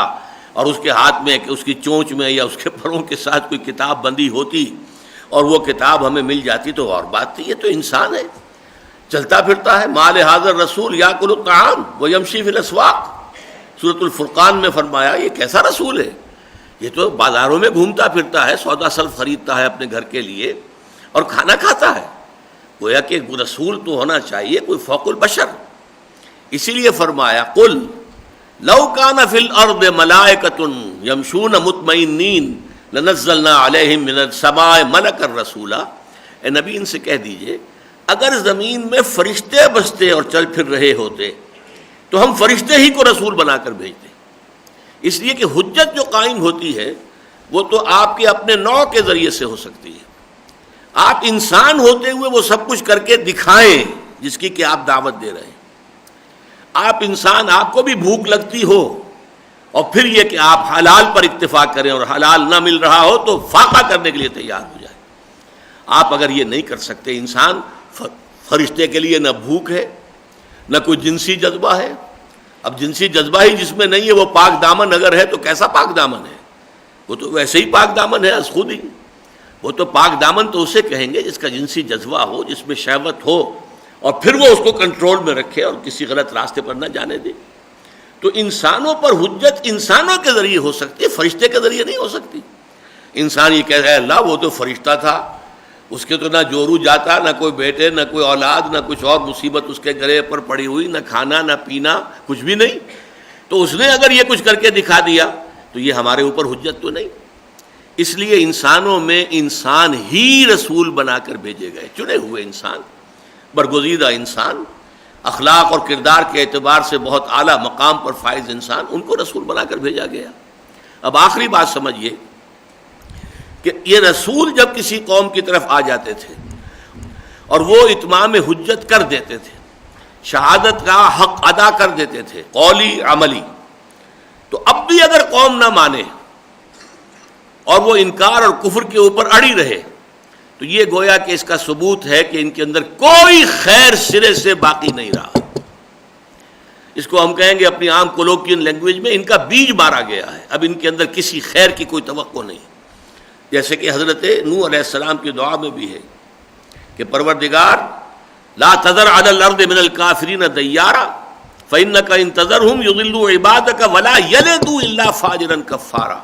S2: اور اس کے ہاتھ میں، اس کی چونچ میں یا اس کے پروں کے ساتھ کوئی کتاب بندی ہوتی اور وہ کتاب ہمیں مل جاتی تو اور بات تھی، یہ تو انسان ہے، چلتا پھرتا ہے۔ مال حاضر رسول یاکل الطعام ویمشی فی الاسواق، سورۃ الفرقان میں فرمایا یہ کیسا رسول ہے، یہ تو بازاروں میں گھومتا پھرتا ہے، سودا سلف خریدتا ہے اپنے گھر کے لیے اور کھانا کھاتا ہے۔ گویا کہ رسول تو ہونا چاہیے کوئی فوق البشر، اسی لیے فرمایا قل لو کان فی الارض ملائکۃ یمشون مطمئنین لنزلنا علیہم من السماء ملکا رسولا، اے نبی ان سے کہہ دیجئے اگر زمین میں فرشتے بستے اور چل پھر رہے ہوتے تو ہم فرشتے ہی کو رسول بنا کر بھیجتے، اس لیے کہ حجت جو قائم ہوتی ہے وہ تو آپ کے اپنے نوع کے ذریعے سے ہو سکتی ہے، آپ انسان ہوتے ہوئے وہ سب کچھ کر کے دکھائیں جس کی کہ آپ دعوت دے رہے ہیں، آپ انسان، آپ کو بھی بھوک لگتی ہو اور پھر یہ کہ آپ حلال پر اکتفا کریں اور حلال نہ مل رہا ہو تو فاقہ کرنے کے لیے تیار ہو جائیں، آپ اگر یہ نہیں کر سکتے، انسان فرشتے کے لیے نہ بھوک ہے نہ کوئی جنسی جذبہ ہے، اب جنسی جذبہ ہی جس میں نہیں ہے وہ پاک دامن اگر ہے تو کیسا پاک دامن ہے، وہ تو ویسے ہی پاک دامن ہے از خود ہی، وہ تو پاک دامن تو اسے کہیں گے جس کا جنسی جذبہ ہو، جس میں شہوت ہو اور پھر وہ اس کو کنٹرول میں رکھے اور کسی غلط راستے پر نہ جانے دے۔ تو انسانوں پر حجت انسانوں کے ذریعے ہو سکتی ہے، فرشتے کے ذریعے نہیں ہو سکتی۔ انسان یہ کہہ رہا ہے اللہ وہ تو فرشتہ تھا، اس کے تو نہ جورو جاتا، نہ کوئی بیٹے، نہ کوئی اولاد، نہ کچھ اور مصیبت اس کے گلے پر پڑی ہوئی، نہ کھانا نہ پینا، کچھ بھی نہیں، تو اس نے اگر یہ کچھ کر کے دکھا دیا تو یہ ہمارے اوپر حجت تو نہیں۔ اس لیے انسانوں میں انسان ہی رسول بنا کر بھیجے گئے، چنے ہوئے انسان، برگزیدہ انسان، اخلاق اور کردار کے اعتبار سے بہت اعلیٰ مقام پر فائز انسان، ان کو رسول بنا کر بھیجا گیا۔ اب آخری بات سمجھیے کہ یہ رسول جب کسی قوم کی طرف آ جاتے تھے اور وہ اتمام حجت کر دیتے تھے، شہادت کا حق ادا کر دیتے تھے، قولی عملی، تو اب بھی اگر قوم نہ مانے اور وہ انکار اور کفر کے اوپر اڑی رہے تو یہ گویا کہ اس کا ثبوت ہے کہ ان کے اندر کوئی خیر سرے سے باقی نہیں رہا۔ اس کو ہم کہیں گے اپنی عام کولوکین لینگویج میں، ان کا بیج مارا گیا ہے، اب ان کے اندر کسی خیر کی کوئی توقع نہیں، جیسے کہ حضرت نوح علیہ السلام کی دعا میں بھی ہے کہ پروردگار لا تذر علی الارض من الکافرین دیارا فإنک ان تذرہم یضلوا عبادک ولا یلدوا الا فاجرا کفارا،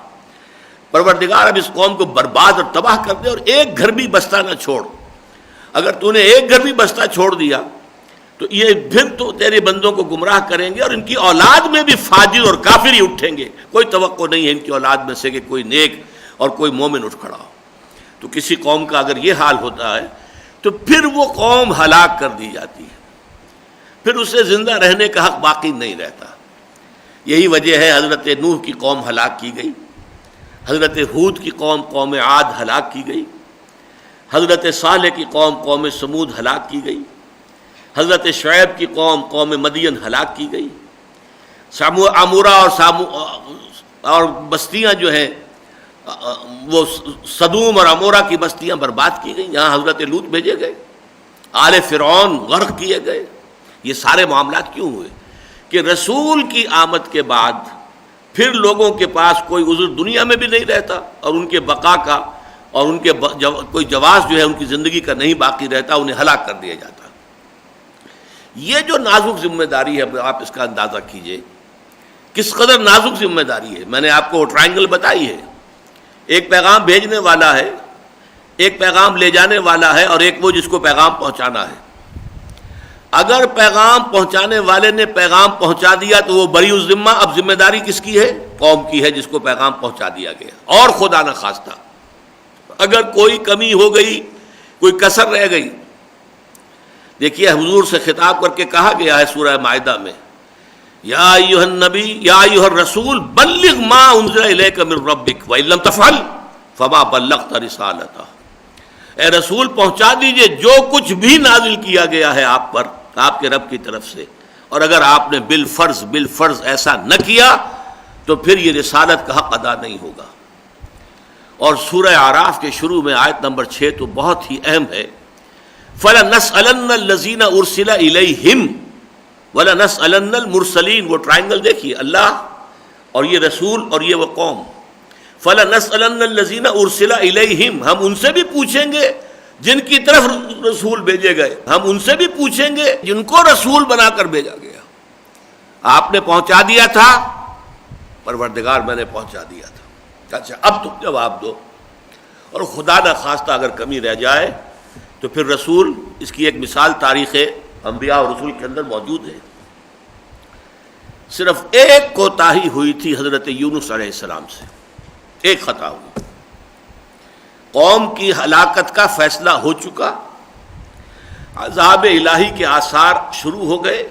S2: پروردگار اب اس قوم کو برباد اور تباہ کر دے اور ایک گھر بھی بستہ نہ چھوڑ. اگر تو نے ایک گھر بھی بستہ چھوڑ دیا تو یہ پھر تو تیرے بندوں کو گمراہ کریں گے اور ان کی اولاد میں بھی فاجر اور کافر ہی اٹھیں گے. کوئی توقع نہیں ہے ان کی اولاد میں سے کہ کوئی نیک اور کوئی مومن اٹھ کھڑا ہو. تو کسی قوم کا اگر یہ حال ہوتا ہے تو پھر وہ قوم ہلاک کر دی جاتی ہے, پھر اسے زندہ رہنے کا حق باقی نہیں رہتا. یہی وجہ ہے حضرت نوح کی قوم ہلاک کی گئی, حضرت ہود کی قوم قوم عاد ہلاک کی گئی, حضرت صالح کی قوم قوم سمود ہلاک کی گئی, حضرت شعیب کی قوم قوم مدین ہلاک کی گئی, عمورہ اور بستیاں جو ہیں وہ صدوم اور عمورہ کی بستیاں برباد کی گئیں, یہاں حضرت لوط بھیجے گئے, آل فرعون غرق کیے گئے. یہ سارے معاملات کیوں ہوئے؟ کہ رسول کی آمد کے بعد پھر لوگوں کے پاس کوئی عذر دنیا میں بھی نہیں رہتا اور ان کے بقا کا اور ان کے کوئی جواز جو ہے ان کی زندگی کا نہیں باقی رہتا, انہیں ہلاک کر دیا جاتا. یہ جو نازک ذمہ داری ہے آپ اس کا اندازہ کیجئے کس قدر نازک ذمہ داری ہے. میں نے آپ کو ٹرائنگل بتائی ہے, ایک پیغام بھیجنے والا ہے, ایک پیغام لے جانے والا ہے اور ایک وہ جس کو پیغام پہنچانا ہے. اگر پیغام پہنچانے والے نے پیغام پہنچا دیا تو وہ بری الذمہ. اب ذمہ داری کس کی ہے؟ قوم کی ہے جس کو پیغام پہنچا دیا گیا. اور خدا نہ خواستہ اگر کوئی کمی ہو گئی, کوئی کسر رہ گئی, دیکھیے حضور سے خطاب کر کے کہا گیا ہے سورہ مائدہ میں, یا ایھا النبی یا ایھا الرسول بلغ ما انزل الیک من ربک وان لم تفعل فما بلغت رسالتہ. اے رسول پہنچا دیجئے جو کچھ بھی نازل کیا گیا ہے آپ پر آپ کے رب کی طرف سے, اور اگر آپ نے بالفرض ایسا نہ کیا تو پھر یہ رسالت کا حق ادا نہیں ہوگا. اور سورہ اعراف کے شروع میں آیت نمبر 6 تو بہت ہی اہم ہے, فَلَنَسْأَلَنَّ الَّذِينَ أُرْسِلَ إِلَيْهِمْ وَلَنَسْأَلَنَّ الْمُرْسَلِينَ. وہ ٹرائنگل دیکھیے, اللہ اور یہ رسول اور یہ وہ قوم. فَلَنَسْأَلَنَّ الَّذِينَ أُرْسِلَ إِلَيْهِمْ, ہم ان سے بھی پوچھیں گے جن کی طرف رسول بھیجے گئے, ہم ان سے بھی پوچھیں گے جن کو رسول بنا کر بھیجا گیا. آپ نے پہنچا دیا تھا, پروردگار میں نے پہنچا دیا تھا, اچھا اب تم جواب دو. اور خدا نہ خواستہ اگر کمی رہ جائے تو پھر رسول, اس کی ایک مثال تاریخ انبیاء اور رسول کے اندر موجود ہے. صرف ایک کوتاہی ہوئی تھی حضرت یونس علیہ السلام سے, ایک خطا ہوئی. قوم کی ہلاکت کا فیصلہ ہو چکا, عذاب الہی کے آثار شروع ہو گئے,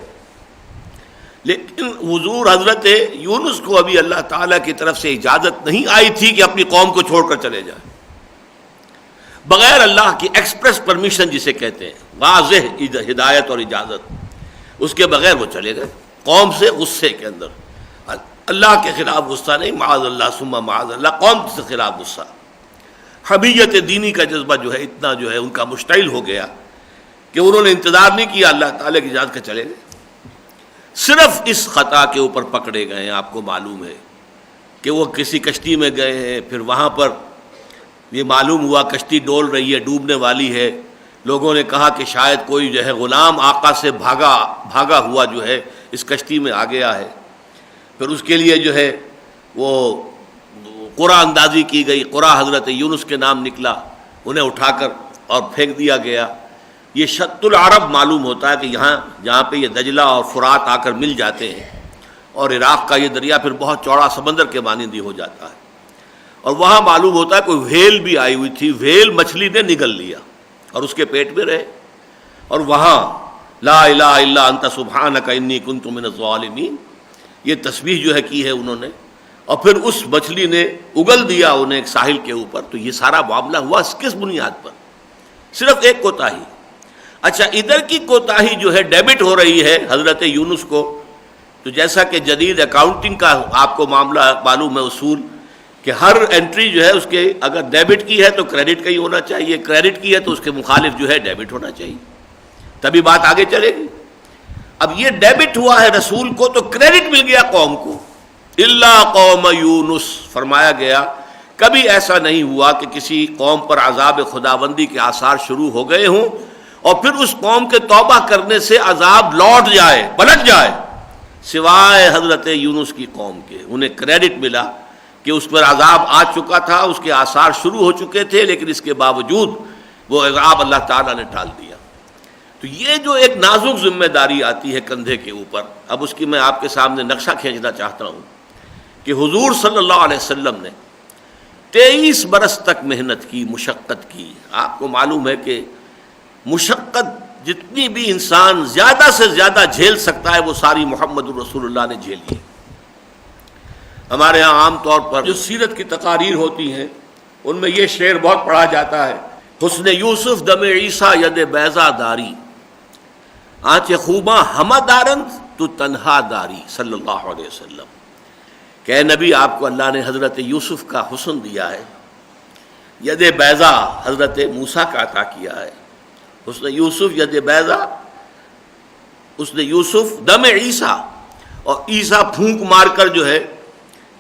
S2: لیکن حضور حضرت یونس کو ابھی اللہ تعالیٰ کی طرف سے اجازت نہیں آئی تھی کہ اپنی قوم کو چھوڑ کر چلے جائیں. بغیر اللہ کی ایکسپریس پرمیشن جسے کہتے ہیں, واضح ہدایت اور اجازت, اس کے بغیر وہ چلے گئے قوم سے غصے کے اندر. اللہ کے خلاف غصہ نہیں, معاذ اللہ ثم معاذ اللہ, قوم سے خلاف غصہ. حمیت دینی کا جذبہ جو ہے اتنا جو ہے ان کا مشتعل ہو گیا کہ انہوں نے انتظار نہیں کیا, اللہ تعالیٰ کی اجازت کے چلے گئے. صرف اس خطا کے اوپر پکڑے گئے ہیں. آپ کو معلوم ہے کہ وہ کسی کشتی میں گئے ہیں, پھر وہاں پر یہ معلوم ہوا کشتی ڈول رہی ہے, ڈوبنے والی ہے. لوگوں نے کہا کہ شاید کوئی جو ہے غلام آقا سے بھاگا ہوا جو ہے اس کشتی میں آ گیا ہے. پھر اس کے لیے جو ہے وہ قرآن اندازی کی گئی, قرآن حضرت یونس کے نام نکلا, انہیں اٹھا کر اور پھینک دیا گیا. یہ شط العرب معلوم ہوتا ہے کہ یہاں جہاں پہ یہ دجلہ اور فرات آ کر مل جاتے ہیں, اور عراق کا یہ دریا پھر بہت چوڑا سمندر کے مانندی ہو جاتا ہے. اور وہاں معلوم ہوتا ہے کوئی وھیل بھی آئی ہوئی تھی, وھیل مچھلی نے نگل لیا اور اس کے پیٹ میں رہے. اور وہاں لا الہ الا انت سبحانک انی کنت من الظالمین یہ تسبیح جو ہے کی ہے انہوں نے, اور پھر اس مچھلی نے اگل دیا انہیں ایک ساحل کے اوپر. تو یہ سارا معاملہ ہوا کس بنیاد پر؟ صرف ایک کوتاہی. اچھا ادھر کی کوتاہی جو ہے ڈیبٹ ہو رہی ہے حضرت یونس کو, تو جیسا کہ جدید اکاؤنٹنگ کا آپ کو معاملہ معلوم ہے اصول کہ ہر انٹری جو ہے اس کے اگر ڈیبٹ کی ہے تو کریڈٹ کا ہی ہونا چاہیے, کریڈٹ کی ہے تو اس کے مخالف جو ہے ڈیبٹ ہونا چاہیے, تبھی بات آگے چلے گی. اب یہ ڈیبٹ ہوا ہے رسول کو تو کریڈٹ مل گیا قوم کو. الا قوم یونس فرمایا گیا کبھی ایسا نہیں ہوا کہ کسی قوم پر عذاب خداوندی کے آثار شروع ہو گئے ہوں اور پھر اس قوم کے توبہ کرنے سے عذاب لوٹ جائے, پلٹ جائے, سوائے حضرت یونس کی قوم کے. انہیں کریڈٹ ملا کہ اس پر عذاب آ چکا تھا، اس کے آثار شروع ہو چکے تھے، لیکن اس کے باوجود وہ عذاب اللہ تعالیٰ نے ٹال دیا۔ تو یہ جو ایک نازک ذمہ داری آتی ہے کندھے کے اوپر، اب اس کی میں آپ کے سامنے نقشہ کھینچنا چاہتا ہوں کہ حضور صلی اللہ علیہ وسلم نے 23 برس تک محنت کی، مشقت کی۔ آپ کو معلوم ہے کہ مشقت جتنی بھی انسان زیادہ سے زیادہ جھیل سکتا ہے وہ ساری محمد الرسول اللہ نے جھیل لی۔ ہمارے ہاں عام طور پر جو سیرت کی تقاریر ہوتی ہیں ان میں یہ شعر بہت پڑھا جاتا ہے، حسن یوسف دم عیسیٰ ید بیضا داری، آنچ خوباں ہمہ دارند تو تنہا داری، صلی اللہ علیہ وسلم۔ کہ اے نبی، آپ کو اللہ نے حضرت یوسف کا حسن دیا ہے، ید بیضا حضرت موسیٰ کا عطا کیا ہے۔ حسن یوسف ید بیضا، حسن یوسف دم عیسیٰ، اور عیسیٰ پھونک مار کر جو ہے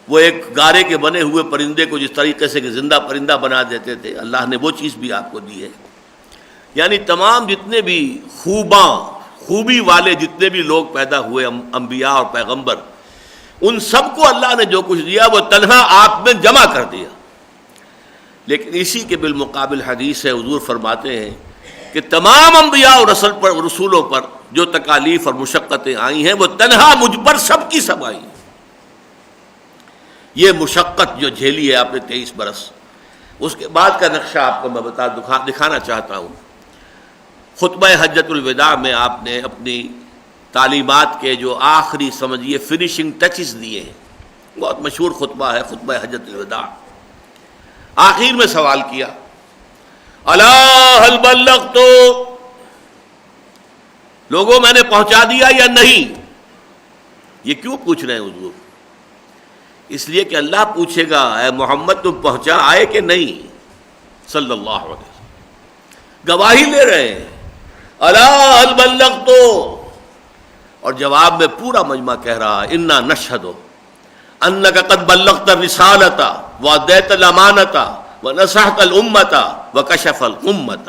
S2: وہ ایک گارے کے بنے ہوئے پرندے کو جس طریقے سے کہ زندہ پرندہ بنا دیتے تھے، اللہ نے وہ چیز بھی آپ کو دی ہے۔ یعنی تمام جتنے بھی خوبی والے جتنے بھی لوگ پیدا ہوئے، انبیاء اور پیغمبر، ان سب کو اللہ نے جو کچھ دیا وہ تنہا آپ میں جمع کر دیا۔ لیکن اسی کے بالمقابل حدیث ہے، حضور فرماتے ہیں کہ تمام انبیاء اور رسولوں پر جو تکالیف اور مشقتیں آئی ہیں وہ تنہا مجھ پر سب کی سب آئی ہیں۔ یہ مشقت جو جھیلی ہے آپ نے 23 برس، اس کے بعد کا نقشہ آپ کو میں دکھانا چاہتا ہوں۔ خطبہ حجۃ الوداع میں آپ نے اپنی تعلیمات کے جو آخری سمجھیے فنیشنگ ٹچز دیے ہیں، بہت مشہور خطبہ ہے خطبہ حجۃ الوداع۔ آخر میں سوال کیا، الا هل بلغت، لوگوں میں نے پہنچا دیا یا نہیں؟ یہ کیوں پوچھ رہے ہیں حضور؟ اس لیے کہ اللہ پوچھے گا اے محمد تم پہنچا آئے کہ نہیں، صلی اللہ علیہ وسلم گواہی لے رہے ہیں، الا هل بلغت، اور جواب میں پورا مجمع کہہ رہا ہے انا نشہد انک قد بلغت الرسالۃ وادیت الامانۃ ونصحت الامۃ وکشف الغمۃ۔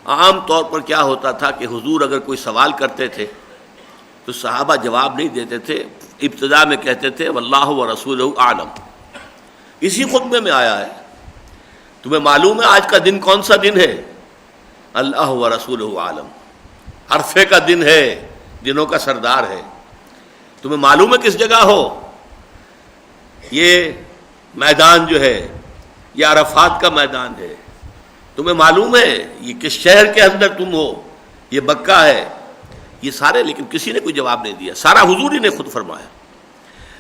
S2: عام طور پر کیا ہوتا تھا کہ حضور اگر کوئی سوال کرتے تھے تو صحابہ جواب نہیں دیتے تھے، ابتدا میں کہتے تھے واللہ ورسولہ اعلم۔ اسی خطبے میں آیا ہے، تمہیں معلوم ہے آج کا دن کون سا دن ہے؟ اللہ ورسولہ اعلم، عرفے کا دن ہے، دنوں کا سردار ہے۔ تمہیں معلوم ہے کس جگہ ہو؟ یہ میدان جو ہے یہ عرفات کا میدان ہے۔ تمہیں معلوم ہے یہ کس شہر کے اندر تم ہو؟ یہ مکہ ہے۔ یہ سارے، لیکن کسی نے کوئی جواب نہیں دیا، سارا حضور ہی نے خود فرمایا۔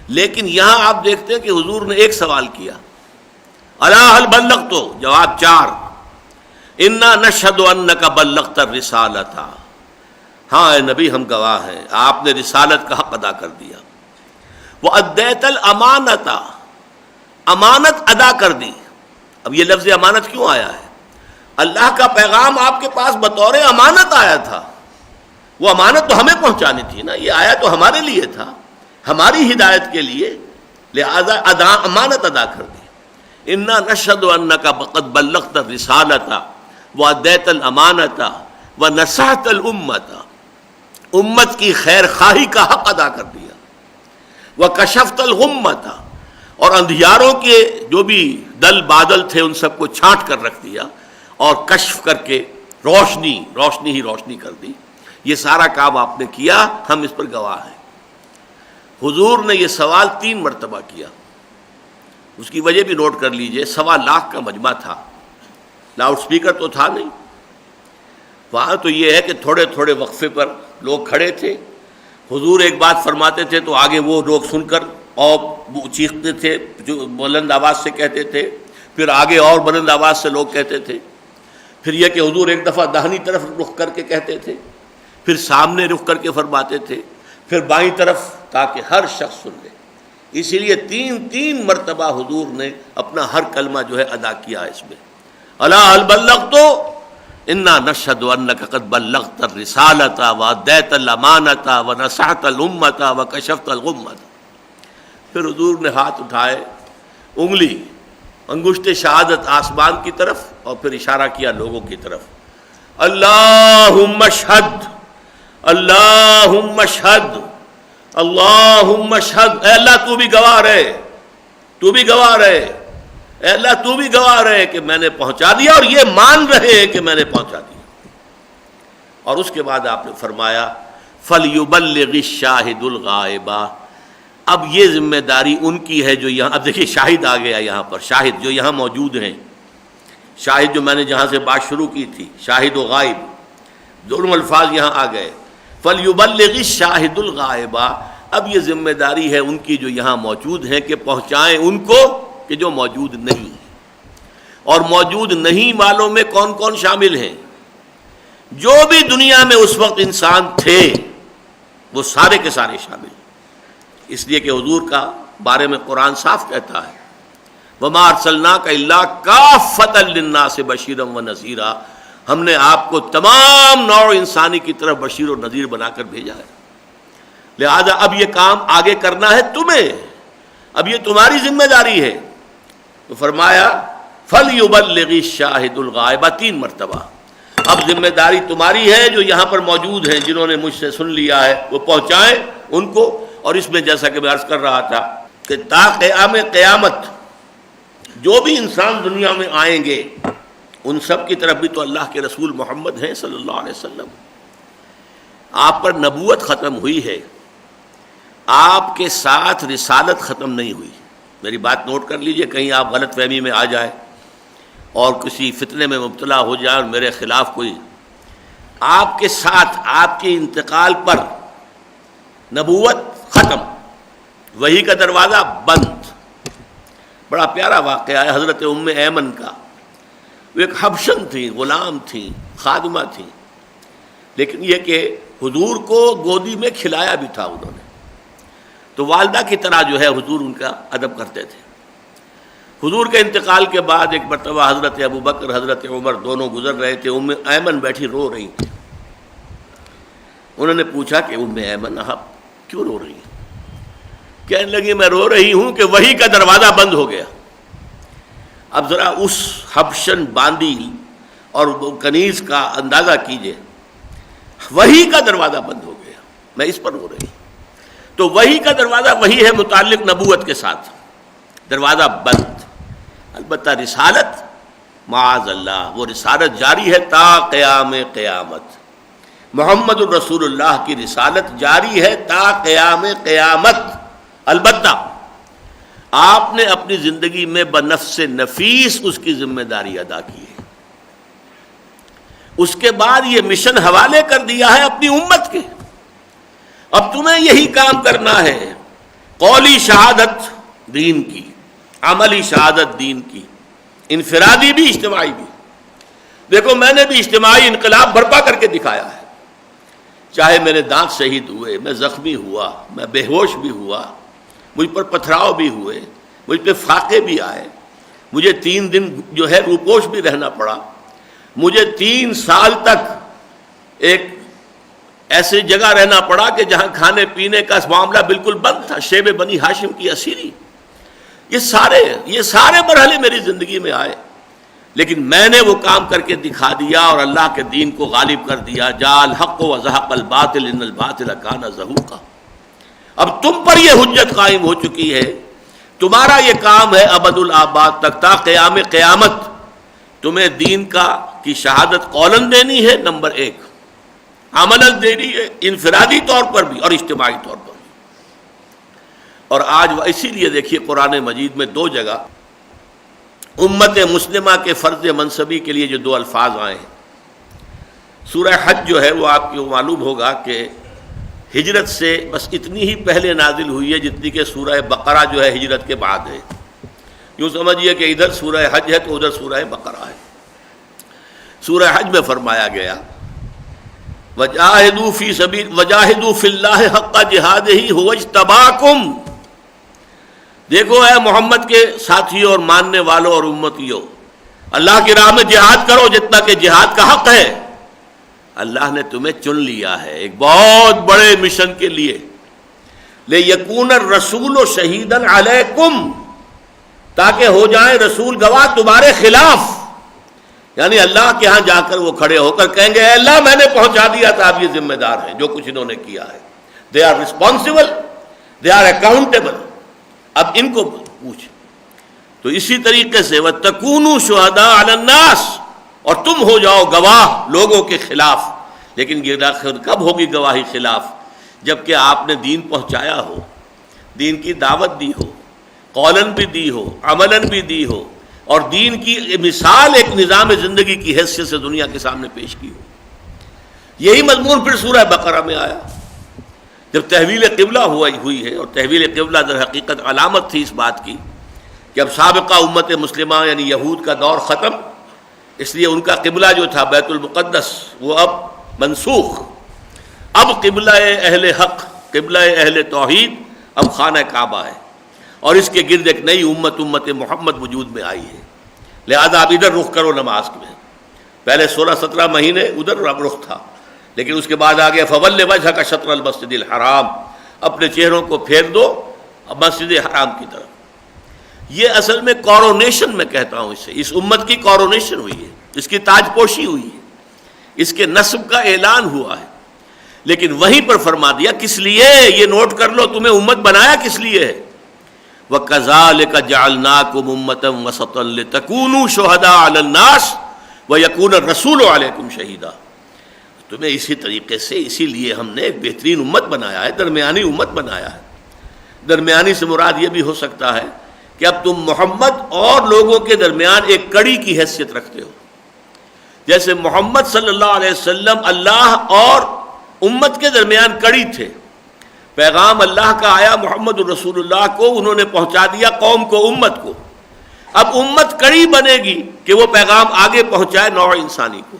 S2: لیکن یہاں آپ دیکھتے ہیں کہ حضور نے ایک سوال کیا، الا هل بلغت، جواب 4، انا نشہد انک بلغت الرسالۃ، ہاں اے نبی ہم گواہ ہیں آپ نے رسالت کا حق ادا کر دیا، وادیت الامانۃ، امانت ادا کر دی۔ اب یہ لفظ امانت کیوں آیا ہے؟ اللہ کا پیغام آپ کے پاس بطور امانت آیا تھا، وہ امانت تو ہمیں پہنچانی تھی نا، یہ آیا تو ہمارے لیے تھا، ہماری ہدایت کے لیے، لہذا امانت ادا کر دی۔ انا نشہد انک قد بلغت الرسالۃ وادیت الامانۃ ونصحت الامۃ، امت کی خیر خواہی کا حق ادا کر دیا، وکشفت الغمۃ، اور اندھیاروں کے جو بھی دل بادل تھے ان سب کو چھانٹ کر رکھ دیا اور کشف کر کے روشنی ہی روشنی کر دی۔ یہ سارا کام آپ نے کیا، ہم اس پر گواہ ہیں۔ حضور نے یہ سوال 3 مرتبہ کیا، اس کی وجہ بھی نوٹ کر لیجئے، 1.25 لاکھ کا مجمع تھا، لاؤڈ سپیکر تو تھا نہیں، وہاں تو یہ ہے کہ تھوڑے تھوڑے وقفے پر لوگ کھڑے تھے، حضور ایک بات فرماتے تھے تو آگے وہ لوگ سن کر اور چیختے تھے، جو بلند آواز سے کہتے تھے، پھر آگے اور بلند آواز سے لوگ کہتے تھے، پھر یہ کہ حضور ایک دفعہ داہنی طرف رخ کر کے کہتے تھے، پھر سامنے رخ کر کے فرماتے تھے، پھر بائیں طرف، تاکہ ہر شخص سن لے۔ اسی لیے 3 مرتبہ حضور نے اپنا ہر کلمہ جو ہے ادا کیا اس میں۔ الا هل بلغت، انا نشہد انک قد بلغت الرسالۃ وادیت الامانۃ ونصحت الامۃ وکشفت الغمۃ۔ پھر حضور نے ہاتھ اٹھائے، انگلی انگشت شہادت آسمان کی طرف، اور پھر اشارہ کیا لوگوں کی طرف، اللہم اشہد، اللہم اشہد، اللہم اشہد، اے اللہ تو بھی گواہ رہے، تو بھی گواہ رہے، اے اللہ تو بھی گواہ رہے کہ میں نے پہنچا دیا، اور یہ مان رہے ہیں کہ میں نے پہنچا دیا۔ اور اس کے بعد آپ نے فرمایا فَلْيُبَلِّغِ الشَّاهِدُ الْغَائِبَ، اب یہ ذمہ داری ان کی ہے جو یہاں، اب دیکھیے شاہد آ گیا یہاں پر، شاہد جو یہاں موجود ہیں، شاہد جو میں نے جہاں سے بات شروع کی تھی، شاہد و غائب دونوں الفاظ یہاں آ گئے۔ فَلْيُبَلِّغِ الشَّاهِدُ الْغَائِبَ، اب یہ ذمہ داری ہے ان کی جو یہاں موجود ہیں کہ پہنچائیں ان کو کہ جو موجود نہیں ہیں۔ اور موجود نہیں والوں میں کون کون شامل ہیں؟ جو بھی دنیا میں اس وقت انسان تھے وہ سارے کے سارے شامل ہیں، اس لیے کہ حضور کا بارے میں قرآن صاف کہتا ہے وَمَا أَرْسَلْنَاكَ إِلَّا كَافَّةً لِلنَّاسِ بَشِيرًا وَنَذِيرًا، ہم نے آپ کو تمام نوع انسانی کی طرف بشیر و نذیر بنا کر بھیجا ہے، لہذا اب یہ کام آگے کرنا ہے تمہیں، اب یہ تمہاری ذمہ داری ہے۔ تو فرمایا فَلْيُبَلِّغِ الشَّاهِدُ الْغَائِبَ، 3 مرتبہ، اب ذمہ داری تمہاری ہے جو یہاں پر موجود ہیں، جنہوں نے مجھ سے سن لیا ہے وہ پہنچائیں ان کو۔ اور اس میں جیسا کہ میں عرض کر رہا تھا کہ تا قیام قیامت جو بھی انسان دنیا میں آئیں گے ان سب کی طرف بھی تو اللہ کے رسول محمد ہیں صلی اللہ علیہ وسلم، آپ پر نبوت ختم ہوئی ہے، آپ کے ساتھ رسالت ختم نہیں ہوئی۔ میری بات نوٹ کر لیجئے، کہیں آپ غلط فہمی میں آ جائے اور کسی فتنے میں مبتلا ہو جائے اور میرے خلاف کوئی، آپ کے ساتھ آپ کے انتقال پر نبوت ختم، وحی کا دروازہ بند۔ بڑا پیارا واقعہ ہے حضرت ام ایمن کا، وہ ایک حبشن تھیں، غلام تھیں، خادمہ تھیں، لیکن یہ کہ حضور کو گودی میں کھلایا بھی تھا انہوں نے، تو والدہ کی طرح جو ہے حضور ان کا ادب کرتے تھے۔ حضور کے انتقال کے بعد ایک مرتبہ حضرت ابو بکر حضرت عمر دونوں گزر رہے تھے، ام ایمن بیٹھی رو رہی تھی۔ انہوں نے پوچھا کہ ام ایمن آپ کیوں رو رہی ہیں؟ کہنے لگی میں رو رہی ہوں کہ وحی کا دروازہ بند ہو گیا۔ اب ذرا اس حبشن باندی اور کنیز کا اندازہ کیجئے، وحی کا دروازہ بند ہو گیا، میں اس پر رو رہی ہوں۔ تو وحی کا دروازہ وہی ہے متعلق نبوت کے ساتھ، دروازہ بند۔ البتہ رسالت معاذ اللہ، وہ رسالت جاری ہے تا قیام قیامت، محمد الرسول اللہ کی رسالت جاری ہے تا قیام قیامت۔ البتہ آپ نے اپنی زندگی میں بنفس نفیس اس کی ذمہ داری ادا کی ہے، اس کے بعد یہ مشن حوالے کر دیا ہے اپنی امت کے۔ اب تمہیں یہی کام کرنا ہے، قولی شہادت دین کی، عملی شہادت دین کی، انفرادی بھی اجتماعی بھی۔ دیکھو میں نے بھی اجتماعی انقلاب برپا کر کے دکھایا ہے، چاہے میرے دانت شہید ہوئے، میں زخمی ہوا، میں بے ہوش بھی ہوا، مجھ پر پتھراؤ بھی ہوئے، مجھ پہ فاقے بھی آئے، مجھے 3 دن جو ہے روپوش بھی رہنا پڑا، مجھے 3 سال تک ایک ایسی جگہ رہنا پڑا کہ جہاں کھانے پینے کا معاملہ بالکل بند تھا، شیب بنی ہاشم کی اسیری۔ یہ سارے مرحلے میری زندگی میں آئے، لیکن میں نے وہ کام کر کے دکھا دیا اور اللہ کے دین کو غالب کر دیا۔ جاء الحق وزهق الباطل ان الباطل کان زہوقا۔ اب تم پر یہ حجت قائم ہو چکی ہے، تمہارا یہ کام ہے ابد الآباد تک تا قیام قیامت، تمہیں دین کی شہادت قولاً دینی ہے، نمبر 1، عملاً دینی ہے، انفرادی طور پر بھی اور اجتماعی طور پر بھی۔ اور آج اسی لیے دیکھیے قرآن مجید میں 2 جگہ امت مسلمہ کے فرض منصبی کے لیے جو 2 الفاظ آئے ہیں۔ سورہ حج جو ہے وہ آپ کو معلوم ہوگا کہ ہجرت سے بس اتنی ہی پہلے نازل ہوئی ہے جتنی کہ سورہ بقرہ جو ہے ہجرت کے بعد ہے۔ یوں سمجھیے کہ ادھر سورہ حج ہے تو ادھر سورہ بقرہ ہے۔ سورہ حج میں فرمایا گیا وجاہدوا فی اللہ حق جہادہ ھو اجتباکم۔ دیکھو اے محمد کے ساتھیوں اور ماننے والوں اور امتیوں، اللہ کی راہ میں جہاد کرو جتنا کہ جہاد کا حق ہے۔ اللہ نے تمہیں چن لیا ہے ایک بہت بڑے مشن کے لیے، لِیَکُونَ الرَّسُولُ شَہِیدًا عَلَیکُم، تاکہ ہو جائیں رسول گواہ تمہارے خلاف، یعنی اللہ کے ہاں جا کر وہ کھڑے ہو کر کہیں گے اے اللہ میں نے پہنچا دیا تھا، اب یہ ذمہ دار ہیں جو کچھ انہوں نے کیا ہے، they are responsible, they are accountable. اب ان کو پوچھ تو اسی طریقے سے وَتَكُونُوا شُهَدَاءَ عَلَى النَّاسِ، اور تم ہو جاؤ گواہ لوگوں کے خلاف. لیکن یہ آخر کب ہوگی گواہی خلاف؟ جب کہ آپ نے دین پہنچایا ہو، دین کی دعوت دی ہو، قولاً بھی دی ہو، عملاً بھی دی ہو، اور دین کی مثال ایک نظام زندگی کی حیثیت سے دنیا کے سامنے پیش کی ہو. یہی مضمون پھر سورہ بقرہ میں آیا جب تحویل قبلہ ہوئی ہے. اور تحویل قبلہ در حقیقت علامت تھی اس بات کی کہ اب سابقہ امت مسلمہ یعنی یہود کا دور ختم، اس لیے ان کا قبلہ جو تھا بیت المقدس وہ اب منسوخ. اب قبلہ اہل حق، قبلہ اہل توحید اب خانہ کعبہ ہے، اور اس کے گرد ایک نئی امت محمد وجود میں آئی ہے. لہذا اب ادھر رخ کرو نماز میں. پہلے 16-17 مہینے ادھر رخ تھا، لیکن اس کے بعد آ گیا فَوَلِّ وَجْهَكَ شَطْرَ الْمَسْجِدِ الْحَرَامِ، اپنے چہروں کو پھیر دو مسجد حرام کی طرف. یہ اصل میں کورونیشن میں کہتا ہوں اسے، اس امت کی کورونیشن ہوئی ہے، اس کی تاج پوشی ہوئی ہے، اس کے نسب کا اعلان ہوا ہے. لیکن وہیں پر فرما دیا کس لیے، یہ نوٹ کر لو، تمہیں امت بنایا کس لیے ہے. وَكَذَلِكَ جَعَلْنَاكُمْ أُمَّةً وَسَطًا لِتَكُونُوا شُهَدَاءَ عَلَى النَّاسِ وَيَكُونَ الرَّسُولُ عَلَيْكُمْ شَهِيدًا. تمہیں اسی طریقے سے، اسی لیے ہم نے ایک بہترین امت بنایا ہے، درمیانی امت بنایا ہے. درمیانی سے مراد یہ بھی ہو سکتا ہے کہ اب تم محمد اور لوگوں کے درمیان ایک کڑی کی حیثیت رکھتے ہو. جیسے محمد صلی اللہ علیہ وسلم اللہ اور امت کے درمیان کڑی تھے. پیغام اللہ کا آیا محمد الرسول اللہ کو، انہوں نے پہنچا دیا قوم کو، امت کو. اب امت کڑی بنے گی کہ وہ پیغام آگے پہنچائے نوع انسانی کو.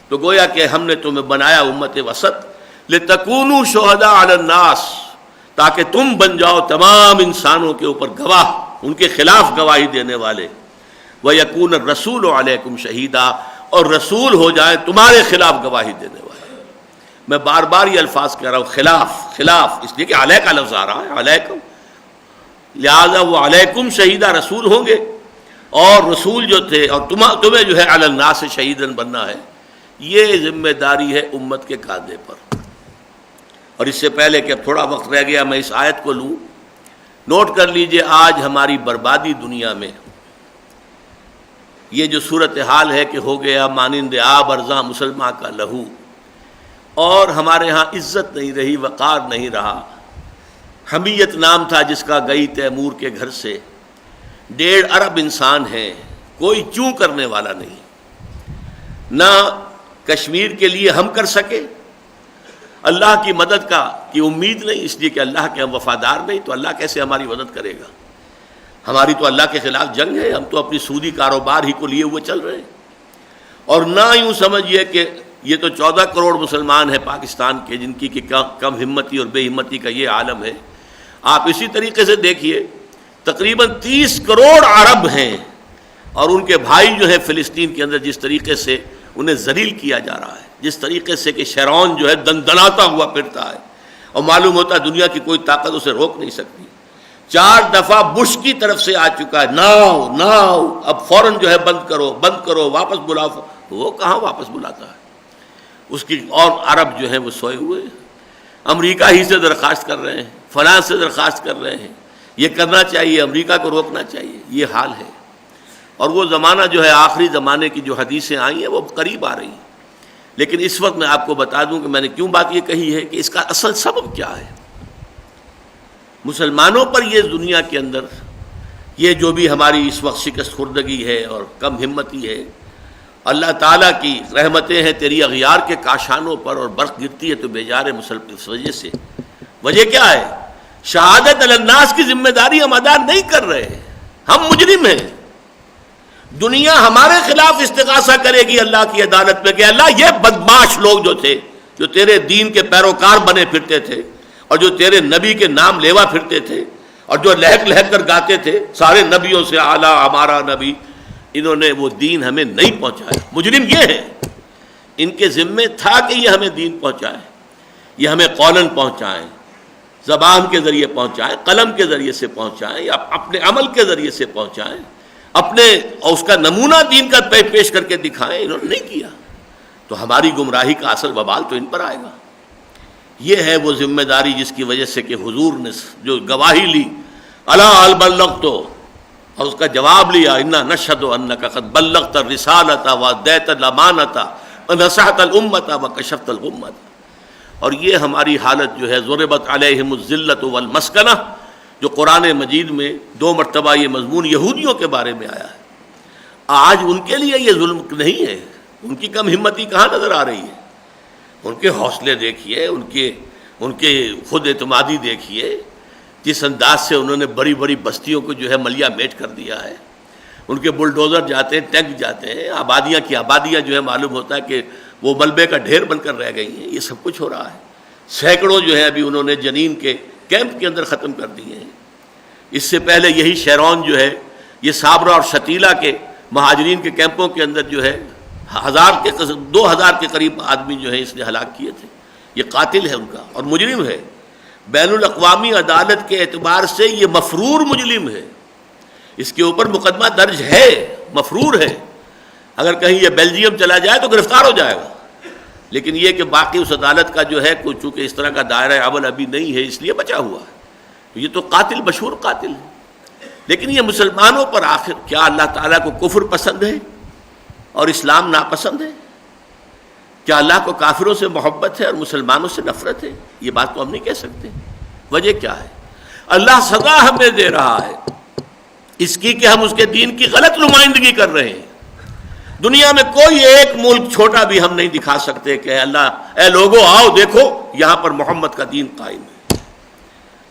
S2: تو گویا کہ ہم نے تمہیں بنایا امت وسط لِتَكُونُوا شُهَدَاءَ عَلَى النَّاسِ، تاکہ تم بن جاؤ تمام انسانوں کے اوپر گواہ، ان کے خلاف گواہی دینے والے. وَيَكُونَ الرَّسُولُ عَلَيْكُمْ شَهِيدًا، اور رسول ہو جائیں تمہارے خلاف گواہی دینے والے. میں بار بار یہ الفاظ کہہ رہا ہوں، خلاف، اس لیے کہ علیہ کا لفظ آ رہا ہے، علیکم، لہذا وہ علیکم شہیدہ رسول ہوں گے. اور رسول جو تھے، اور تمہیں جو ہے علی الناس شہیدن بننا ہے. یہ ذمہ داری ہے امت کے کاندھے پر. اور اس سے پہلے کہ اب تھوڑا وقت رہ گیا میں اس آیت کو لوں، نوٹ کر لیجئے آج ہماری بربادی دنیا میں یہ جو صورتحال ہے کہ ہو گیا مانند آب ارزاں مسلمان کا لہو، اور ہمارے ہاں عزت نہیں رہی، وقار نہیں رہا. حمیت نام تھا جس کا گئی تیمور کے گھر سے. 1.5 ارب انسان ہیں، کوئی چوں کرنے والا نہیں. نہ کشمیر کے لیے ہم کر سکے، اللہ کی مدد کی امید نہیں، اس لیے کہ اللہ کے ہم وفادار نہیں، تو اللہ کیسے ہماری مدد کرے گا. ہماری تو اللہ کے خلاف جنگ ہے، ہم تو اپنی سودی کاروبار ہی کو لیے ہوئے چل رہے ہیں. اور نہ یوں سمجھیے کہ یہ تو 14 کروڑ مسلمان ہیں پاکستان کے، جن کی کم ہمتی اور بے ہمتی کا یہ عالم ہے. آپ اسی طریقے سے دیکھیے تقریباً 30 کروڑ عرب ہیں، اور ان کے بھائی جو ہیں فلسطین کے اندر جس طریقے سے انہیں ذلیل کیا جا رہا ہے، جس طریقے سے کہ شیرون جو ہے دندناتا ہوا پھرتا ہے، اور معلوم ہوتا ہے دنیا کی کوئی طاقت اسے روک نہیں سکتی. 4 دفعہ بش کی طرف سے آ چکا ہے، ناؤ اب فوراً جو ہے بند کرو، واپس بلاؤ. وہ کہاں واپس بلاتا ہے اس کی. اور عرب جو ہیں وہ سوئے ہوئے ہیں، امریکہ ہی سے درخواست کر رہے ہیں، فلاں سے درخواست کر رہے ہیں. یہ کرنا چاہیے، امریکہ کو روکنا چاہیے. یہ حال ہے. اور وہ زمانہ جو ہے آخری زمانے کی جو حدیثیں آئی ہیں وہ قریب آ رہی ہیں. لیکن اس وقت میں آپ کو بتا دوں کہ میں نے کیوں بات یہ کہی ہے کہ اس کا اصل سبب کیا ہے. مسلمانوں پر یہ دنیا کے اندر یہ جو بھی ہماری اس وقت شکست خوردگی ہے اور کم ہمتی ہے، اللہ تعالیٰ کی رحمتیں ہیں تیری اغیار کے کاشانوں پر، اور برق گرتی ہے تو بیجار مسلمان اس وجہ سے. وجہ کیا ہے؟ شہادت علی الناس کی ذمہ داری ہم ادا نہیں کر رہے ہیں. ہم مجرم ہیں. دنیا ہمارے خلاف استغاثہ کرے گی اللہ کی عدالت میں کہ اللہ یہ بدمعاش لوگ جو تھے، جو تیرے دین کے پیروکار بنے پھرتے تھے، اور جو تیرے نبی کے نام لیوا پھرتے تھے، اور جو لہک لہک کر گاتے تھے سارے نبیوں سے اعلیٰ ہمارا نبی، انہوں نے وہ دین ہمیں نہیں پہنچایا. مجرم یہ ہے. ان کے ذمے تھا کہ یہ ہمیں دین پہنچائیں، یہ ہمیں قولاً پہنچائیں، زبان کے ذریعے پہنچائیں، قلم کے ذریعے سے پہنچائیں، یا اپنے عمل کے ذریعے سے پہنچائیں، اپنے اور اس کا نمونہ دین کا پیش کر کے دکھائیں. انہوں نے نہیں کیا. تو ہماری گمراہی کا اصل وبال تو ان پر آئے گا. یہ ہے وہ ذمہ داری جس کی وجہ سے کہ حضور نے جو گواہی لی، الا هل بلغت، اور اس کا جواب لیا انا نشهد انک قد بلغت الرسالۃ وادیت الامانۃ ونصحت الامۃ وکشفت الغمۃ. اور یہ ہماری حالت جو ہے ضربت علیہم الذلۃ والمسکنہ، جو قرآن مجید میں 2 مرتبہ یہ مضمون یہودیوں کے بارے میں آیا ہے. آج ان کے لیے یہ ظلم نہیں ہے، ان کی کم ہمتی کہاں نظر آ رہی ہے؟ ان کے حوصلے دیکھیے، ان کے خود اعتمادی دیکھیے، جس انداز سے انہوں نے بڑی بڑی بستیوں کو جو ہے ملیا میٹ کر دیا ہے. ان کے بلڈوزر جاتے ہیں، ٹینک جاتے ہیں، آبادیاں کی آبادیاں جو ہے معلوم ہوتا ہے کہ وہ ملبے کا ڈھیر بن کر رہ گئی ہیں. یہ سب کچھ ہو رہا ہے. سینکڑوں جو ہے ابھی انہوں نے جنین کے کیمپ کے اندر ختم کر دیے ہیں. اس سے پہلے یہی شیرون جو ہے، یہ صابرہ اور شتیلہ کے مہاجرین کے کیمپوں کے اندر جو ہے 2000 کے قریب آدمی جو ہے اس نے ہلاک کیے تھے. یہ قاتل ہے ان کا اور مجرم ہے. بین الاقوامی عدالت کے اعتبار سے یہ مفرور مجرم ہے. اس کے اوپر مقدمہ درج ہے، مفرور ہے. اگر کہیں یہ بیلجیم چلا جائے تو گرفتار ہو جائے گا. لیکن یہ کہ باقی اس عدالت کا جو ہے چونکہ اس طرح کا دائرہ عمل ابھی نہیں ہے، اس لیے بچا ہوا ہے. یہ تو قاتل مشہور قاتل ہے. لیکن یہ مسلمانوں پر آخر کیا اللہ تعالیٰ کو کفر پسند ہے اور اسلام ناپسند ہے؟ کیا اللہ کو کافروں سے محبت ہے اور مسلمانوں سے نفرت ہے؟ یہ بات تو ہم نہیں کہہ سکتے. وجہ کیا ہے؟ اللہ سزا ہمیں دے رہا ہے اس کی کہ ہم اس کے دین کی غلط نمائندگی کر رہے ہیں. دنیا میں کوئی ایک ملک چھوٹا بھی ہم نہیں دکھا سکتے کہ اے لوگو آؤ دیکھو یہاں پر محمد کا دین قائم ہے.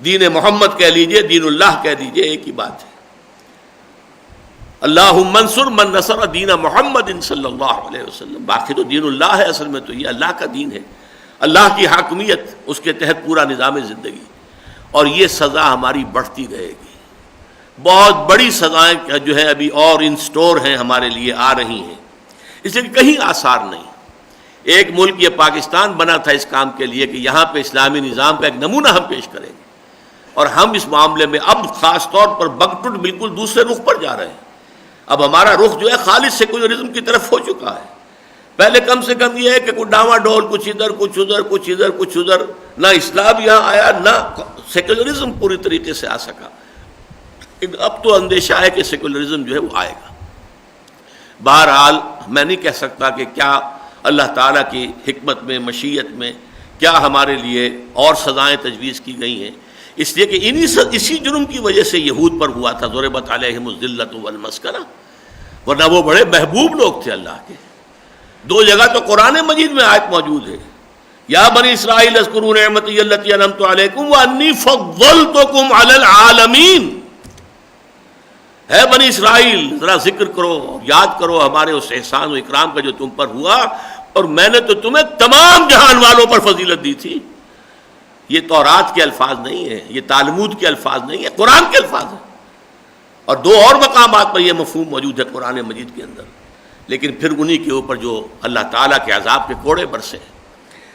S2: دین محمد کہہ لیجئے، دین اللہ کہہ دیجئے، ایک ہی بات ہے. اللہم انصر من نصر دین محمد صلی اللہ علیہ وسلم. باقی تو دین اللہ ہے، اصل میں تو یہ اللہ کا دین ہے، اللہ کی حاکمیت، اس کے تحت پورا نظام زندگی. اور یہ سزا ہماری بڑھتی رہے گی. بہت بڑی سزائیں جو ہے ابھی اور ان سٹور ہیں ہمارے لیے، آ رہی ہیں. اس لیے کہیں آثار نہیں. ایک ملک یہ پاکستان بنا تھا اس کام کے لیے کہ یہاں پہ اسلامی نظام کا ایک نمونہ ہم پیش کریں گے. اور ہم اس معاملے میں اب خاص طور پر بگٹٹ بالکل دوسرے رخ پر جا رہے ہیں. اب ہمارا رخ جو ہے خالص سیکولرزم کی طرف ہو چکا ہے. پہلے کم سے کم یہ ہے کہ کوئی ڈاما ڈول، کچھ ادھر کچھ ادھر، کچھ ادھر کچھ ادھر، نہ اسلام یہاں آیا نہ سیکولرزم پوری طریقے سے آ سکا. اب تو اندیشہ ہے کہ سیکولرزم جو ہے وہ آئے گا. بہرحال میں نہیں کہہ سکتا کہ کیا اللہ تعالیٰ کی حکمت میں، مشیت میں کیا ہمارے لیے اور سزائیں تجویز کی گئی ہیں. اس لیے کہ اسی جرم کی وجہ سے یہود پر ہوا تھا ضربت علیہم الذلۃ والمسکنہ. ورنہ وہ بڑے محبوب لوگ تھے اللہ کے. 2 جگہ تو قرآن مجید میں آیت موجود ہے، یا بنی اسرائیل اذکروا نعمتی التی انعمت علیکم وانی فضلتکم علی العالمین. ہے بنی اسرائیل، ذرا ذکر کرو اور یاد کرو ہمارے اس احسان و اکرام کا جو تم پر ہوا، اور میں نے تو تمہیں تمام جہان والوں پر فضیلت دی تھی. یہ تورات کے الفاظ نہیں ہیں، یہ تالمود کے الفاظ نہیں ہیں، قرآن کے الفاظ ہیں. اور 2 اور مقامات پر یہ مفہوم موجود ہے قرآن مجید کے اندر. لیکن پھر انہی کے اوپر جو اللہ تعالیٰ کے عذاب کے کوڑے برسے.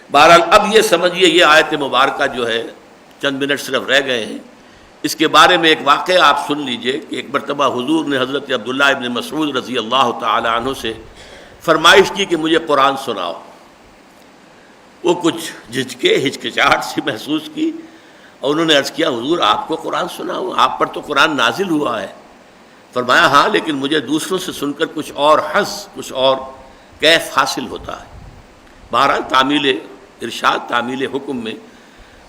S2: بہرحال اب یہ سمجھیے، یہ آیت مبارکہ جو ہے چند منٹ صرف رہ گئے ہیں. اس کے بارے میں ایک واقعہ آپ سن لیجئے کہ ایک مرتبہ حضور نے حضرت عبداللہ ابن مسعود رضی اللہ تعالی عنہ سے فرمائش کی کہ مجھے قرآن سناؤ. وہ کچھ جھجکے، ہچکچاہٹ سی محسوس کی اور انہوں نے عرض کیا حضور آپ کو قرآن سناؤ، آپ پر تو قرآن نازل ہوا ہے. فرمایا ہاں، لیکن مجھے دوسروں سے سن کر کچھ اور حظ، کچھ اور کیف حاصل ہوتا ہے. بہرحال تعمیل ارشاد، تعمیل حکم میں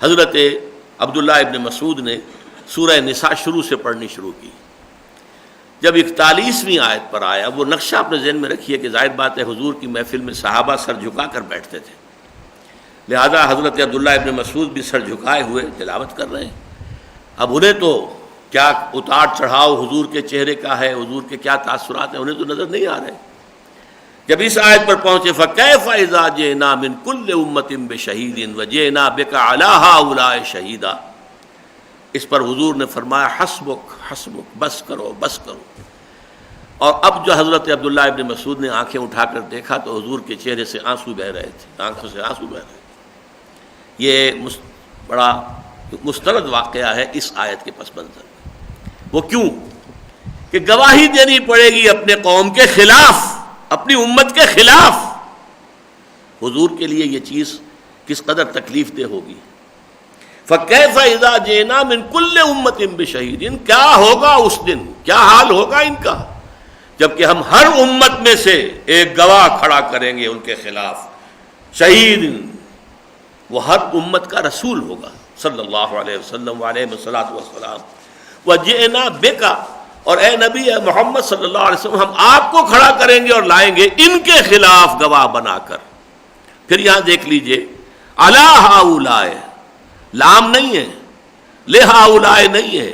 S2: حضرت عبداللہ ابن مسعود نے سورہ نساء شروع سے پڑھنی شروع کی. جب 41ویں آیت پر آیا، وہ نقشہ اپنے ذہن میں رکھیے کہ ظاہر بات ہے حضور کی محفل میں صحابہ سر جھکا کر بیٹھتے تھے، لہذا حضرت عبداللہ ابن مسعود بھی سر جھکائے ہوئے تلاوت کر رہے ہیں. اب انہیں تو کیا اتار چڑھاؤ حضور کے چہرے کا ہے، حضور کے کیا تاثرات ہیں، انہیں تو نظر نہیں آ رہے. جب اس آیت پر پہنچے فَكَيْفَ إِذَا جِئْنَا مِنْ كُلِّ أُمَّةٍ بِشَهِيدٍ وَجِئْنَا بِكَ عَلَىٰ هَٰؤُلَاءِ شَهِيدًا، اس پر حضور نے فرمایا حسبک حسبک، بس کرو بس کرو. اور اب جو حضرت عبداللہ ابن مسعود نے آنکھیں اٹھا کر دیکھا تو حضور کے چہرے سے آنسو بہہ رہے تھے، آنکھوں سے آنسو بہہ رہے تھے. یہ بڑا مستند واقعہ ہے اس آیت کے پس منظر میں. وہ کیوں کہ گواہی دینی پڑے گی اپنے قوم کے خلاف، اپنی امت کے خلاف. حضور کے لیے یہ چیز کس قدر تکلیف دہ ہوگی. فَكَيْفَ إِذَا جِئْنَا مِنْ كُلِّ أُمَّةٍ بِشَهِيدٍ، کیا ہوگا اس دن، کیا حال ہوگا ان کا جبکہ ہم ہر امت میں سے ایک گواہ کھڑا کریں گے ان کے خلاف. شہید، وہ ہر امت کا رسول ہوگا صلی اللہ علیہ وسلم علیہ والسلام. وَجِئْنَا بِكَ، اور اے نبی اے محمد صلی اللہ علیہ وسلم ہم آپ کو کھڑا کریں گے اور لائیں گے ان کے خلاف گواہ بنا کر. پھر یہاں دیکھ لیجئے عَلَىٰ هَٰؤُلَاءِ، لام نہیں ہے، لِهَٰؤُلَاءِ نہیں ہے،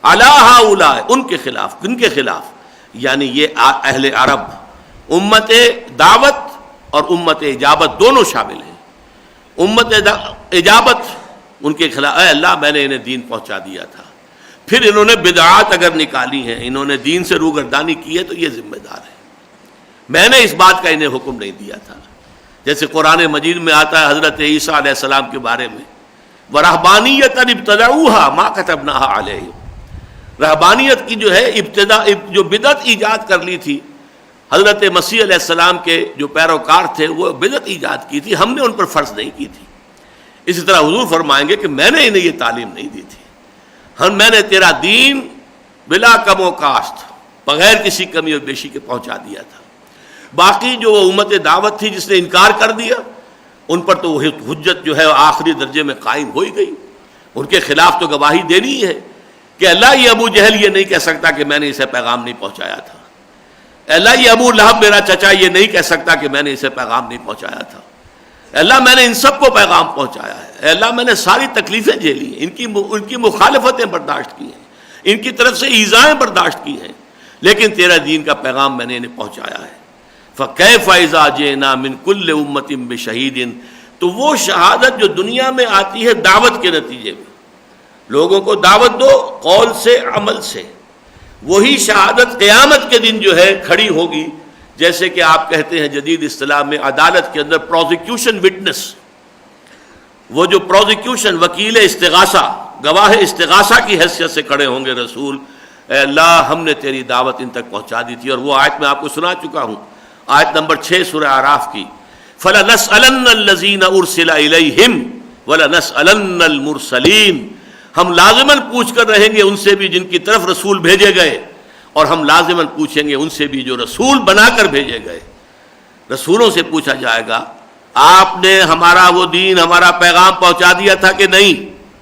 S2: عَلَىٰ هَٰؤُلَاءِ ان کے خلاف. کن کے خلاف؟ یعنی یہ اہل عرب، امت دعوت اور امت اجابت دونوں شامل ہیں. امت اجابت ان کے خلاف، اے اللہ میں نے انہیں دین پہنچا دیا تھا، پھر انہوں نے بدعات اگر نکالی ہیں، انہوں نے دین سے روگردانی کی ہے تو یہ ذمہ دار ہے، میں نے اس بات کا انہیں حکم نہیں دیا تھا. جیسے قرآن مجید میں آتا ہے حضرت عیسیٰ علیہ السلام کے بارے میں، وَرَهْبَانِيَّةً ابْتَدَعُوهَا مَا كَتَبْنَاهَا عَلَيْهِمْ، رہبانیت کی جو ہے ابتدا، جو بدعت ایجاد کر لی تھی حضرت مسیح علیہ السلام کے جو پیروکار تھے، وہ بدعت ایجاد کی تھی، ہم نے ان پر فرض نہیں کی تھی. اسی طرح حضور فرمائیں گے کہ میں نے انہیں یہ تعلیم نہیں دی تھی، میں نے تیرا دین بلا کم و کاشت، بغیر کسی کمی و بیشی کے پہنچا دیا تھا. باقی جو امت دعوت تھی جس نے انکار کر دیا، ان پر تو حجت جو ہے آخری درجے میں قائم ہو ہی گئی. ان کے خلاف تو گواہی دینی ہے کہ اللہ یہ ابو جہل یہ نہیں کہہ سکتا کہ میں نے اسے پیغام نہیں پہنچایا تھا. اللہ یہ ابو لہب میرا چچا یہ نہیں کہہ سکتا کہ میں نے اسے پیغام نہیں پہنچایا تھا. اللہ میں نے ان سب کو پیغام پہنچایا ہے. اللہ میں نے ساری تکلیفیں جھیلی ہیں، ان کی مخالفتیں برداشت کی ہیں، ان کی طرف سے ایذائیں برداشت کی ہیں، لیکن تیرا دین کا پیغام میں نے انہیں پہنچایا ہے. فَكَيْفَ إِذَا جِئْنَا مِنْ كُلِّ أُمَّةٍ بِشَهِيدٍ، تو وہ شہادت جو دنیا میں آتی ہے دعوت کے نتیجے میں، لوگوں کو دعوت دو قول سے عمل سے، وہی شہادت قیامت کے دن جو ہے کھڑی ہوگی. جیسے کہ آپ کہتے ہیں جدید اصطلاح میں عدالت کے اندر پروزیکیوشن وٹنس، وہ جو پروزیکیوشن وکیل استغاثہ، گواہ استغاثہ کی حیثیت سے کھڑے ہوں گے رسول، اے اللہ ہم نے تیری دعوت ان تک پہنچا دی تھی. اور وہ آیت میں آپ کو سنا چکا ہوں، آیت نمبر 6 سورہ اعراف کی، فَلَنَسْأَلَنَّ الَّذِينَ أُرْسِلَ إِلَيْهِمْ وَلَنَسْأَلَنَّ الْمُرْسَلِينَ، ہم لازماً پوچھ کر رہیں گے ان سے بھی جن کی طرف رسول بھیجے گئے، اور ہم لازماً پوچھیں گے ان سے بھی جو رسول بنا کر بھیجے گئے. رسولوں سے پوچھا جائے گا آپ نے ہمارا وہ دین، ہمارا پیغام پہنچا دیا تھا کہ نہیں،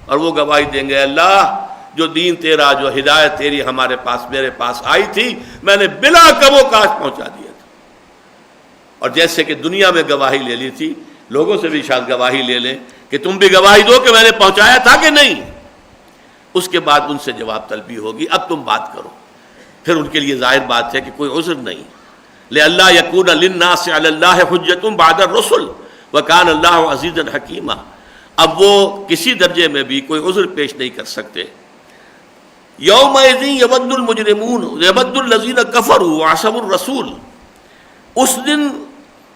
S2: اور وہ گواہی دیں گے اللہ جو دین تیرا، جو ہدایت تیری ہمارے پاس، میرے پاس آئی تھی، میں نے بلا کم و کاش پہنچا دیا تھا. اور جیسے کہ دنیا میں گواہی لے لی تھی، لوگوں سے بھی شاید گواہی لے لیں کہ تم بھی گواہی دو کہ میں نے پہنچایا تھا کہ نہیں. اس کے بعد ان سے جواب طلبی ہوگی، اب تم بات کرو. پھر ان کے لیے ظاہر بات ہے کہ کوئی عذر نہیں. لِأَلَّا يَكُونَ لِلنَّاسِ عَلَى اللَّهِ حُجَّةٌ بَعْدَ الرُّسُلِ وَكَانَ اللَّهُ عَزِيزًا حَكِيمًا. اب وہ کسی درجے میں بھی کوئی عذر پیش نہیں کر سکتے. يَوْمَئِذٍ يَوَدُّ الْمُجْرِمُونَ يَوَدُّ الَّذِينَ كَفَرُوا وَعَصَوُا الرَّسُولَ، اس دن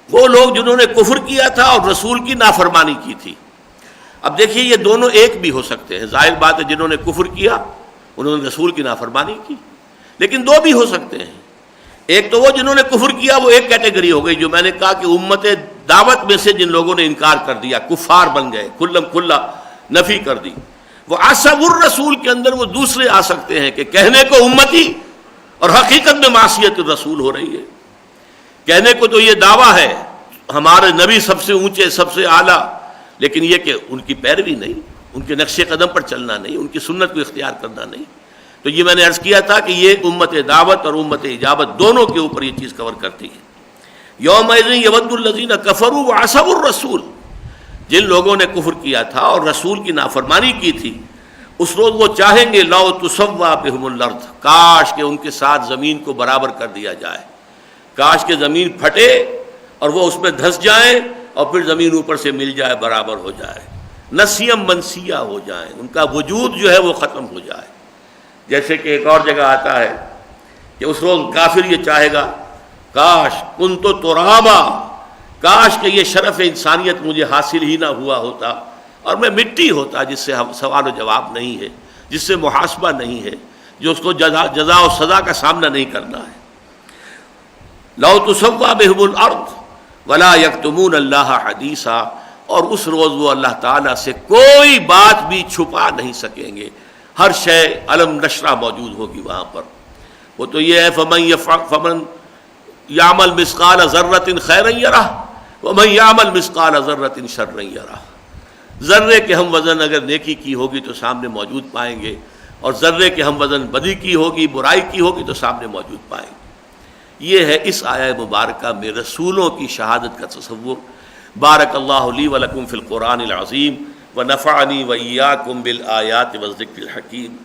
S2: وہ لوگ جنہوں نے کفر کیا تھا اور رسول کی نافرمانی کی تھی. اب دیکھیے یہ دونوں ایک بھی ہو سکتے ہیں. ظاہر بات ہے جنہوں نے کفر کیا انہوں نے رسول کی نافرمانی کی، لیکن دو بھی ہو سکتے ہیں. ایک تو وہ جنہوں نے کفر کیا، وہ ایک کیٹیگری ہو گئی جو میں نے کہا کہ امت دعوت میں سے جن لوگوں نے انکار کر دیا، کفار بن گئے، کلم کھلا نفی کر دی. وہ عصب الرسول کے اندر وہ دوسرے آ سکتے ہیں کہ کہنے کو امتی اور حقیقت میں معصیت الرسول ہو رہی ہے. کہنے کو تو یہ دعویٰ ہے ہمارے نبی سب سے اونچے، سب سے اعلیٰ، لیکن یہ کہ ان کی پیروی نہیں، ان کے نقش قدم پر چلنا نہیں، ان کی سنت کو اختیار کرنا نہیں. تو یہ میں نے عرض کیا تھا کہ یہ امت دعوت اور امت اجابت دونوں کے اوپر یہ چیز کور کرتی ہے. یومئذ یود الذین کفروا وعصوا الرسول، جن لوگوں نے کفر کیا تھا اور رسول کی نافرمانی کی تھی، اس روز وہ چاہیں گے لو تسوا بہم الارض، کاش کہ ان کے ساتھ زمین کو برابر کر دیا جائے، کاش کہ زمین پھٹے اور وہ اس میں دھس جائیں اور پھر زمین اوپر سے مل جائے، برابر ہو جائے، نسیم منسیہ ہو جائیں، ان کا وجود جو ہے وہ ختم ہو جائے. جیسے کہ ایک اور جگہ آتا ہے کہ اس روز کافر یہ چاہے گا کاش کنت ترابا، کاش کہ یہ شرف انسانیت مجھے حاصل ہی نہ ہوا ہوتا اور میں مٹی ہوتا، جس سے سوال و جواب نہیں ہے، جس سے محاسبہ نہیں ہے، جو اس کو جزا و سزا کا سامنا نہیں کرنا ہے. لو تسوا بہم الارض ولا یکتمون اللہ حدیثا، اور اس روز وہ اللہ تعالیٰ سے کوئی بات بھی چھپا نہیں سکیں گے، ہر شے علم نشرہ موجود ہوگی وہاں پر۔ وہ تو یہ ہے فمن یعمل مثقال ذرۃ خیرا یرہ ومن یعمل مثقال ذرۃ شرا یرہ۔ ذرے کے ہم وزن اگر نیکی کی ہوگی تو سامنے موجود پائیں گے، اور ذرے کے ہم وزن بدی کی ہوگی، برائی کی ہوگی تو سامنے موجود پائیں گے۔ یہ ہے اس آیہ مبارکہ میں رسولوں کی شہادت کا تصور۔ بارک اللہ لی ولکم فی القرآن العظیم ونفعنی وإیاکم بالآیات والذکر الحکیم۔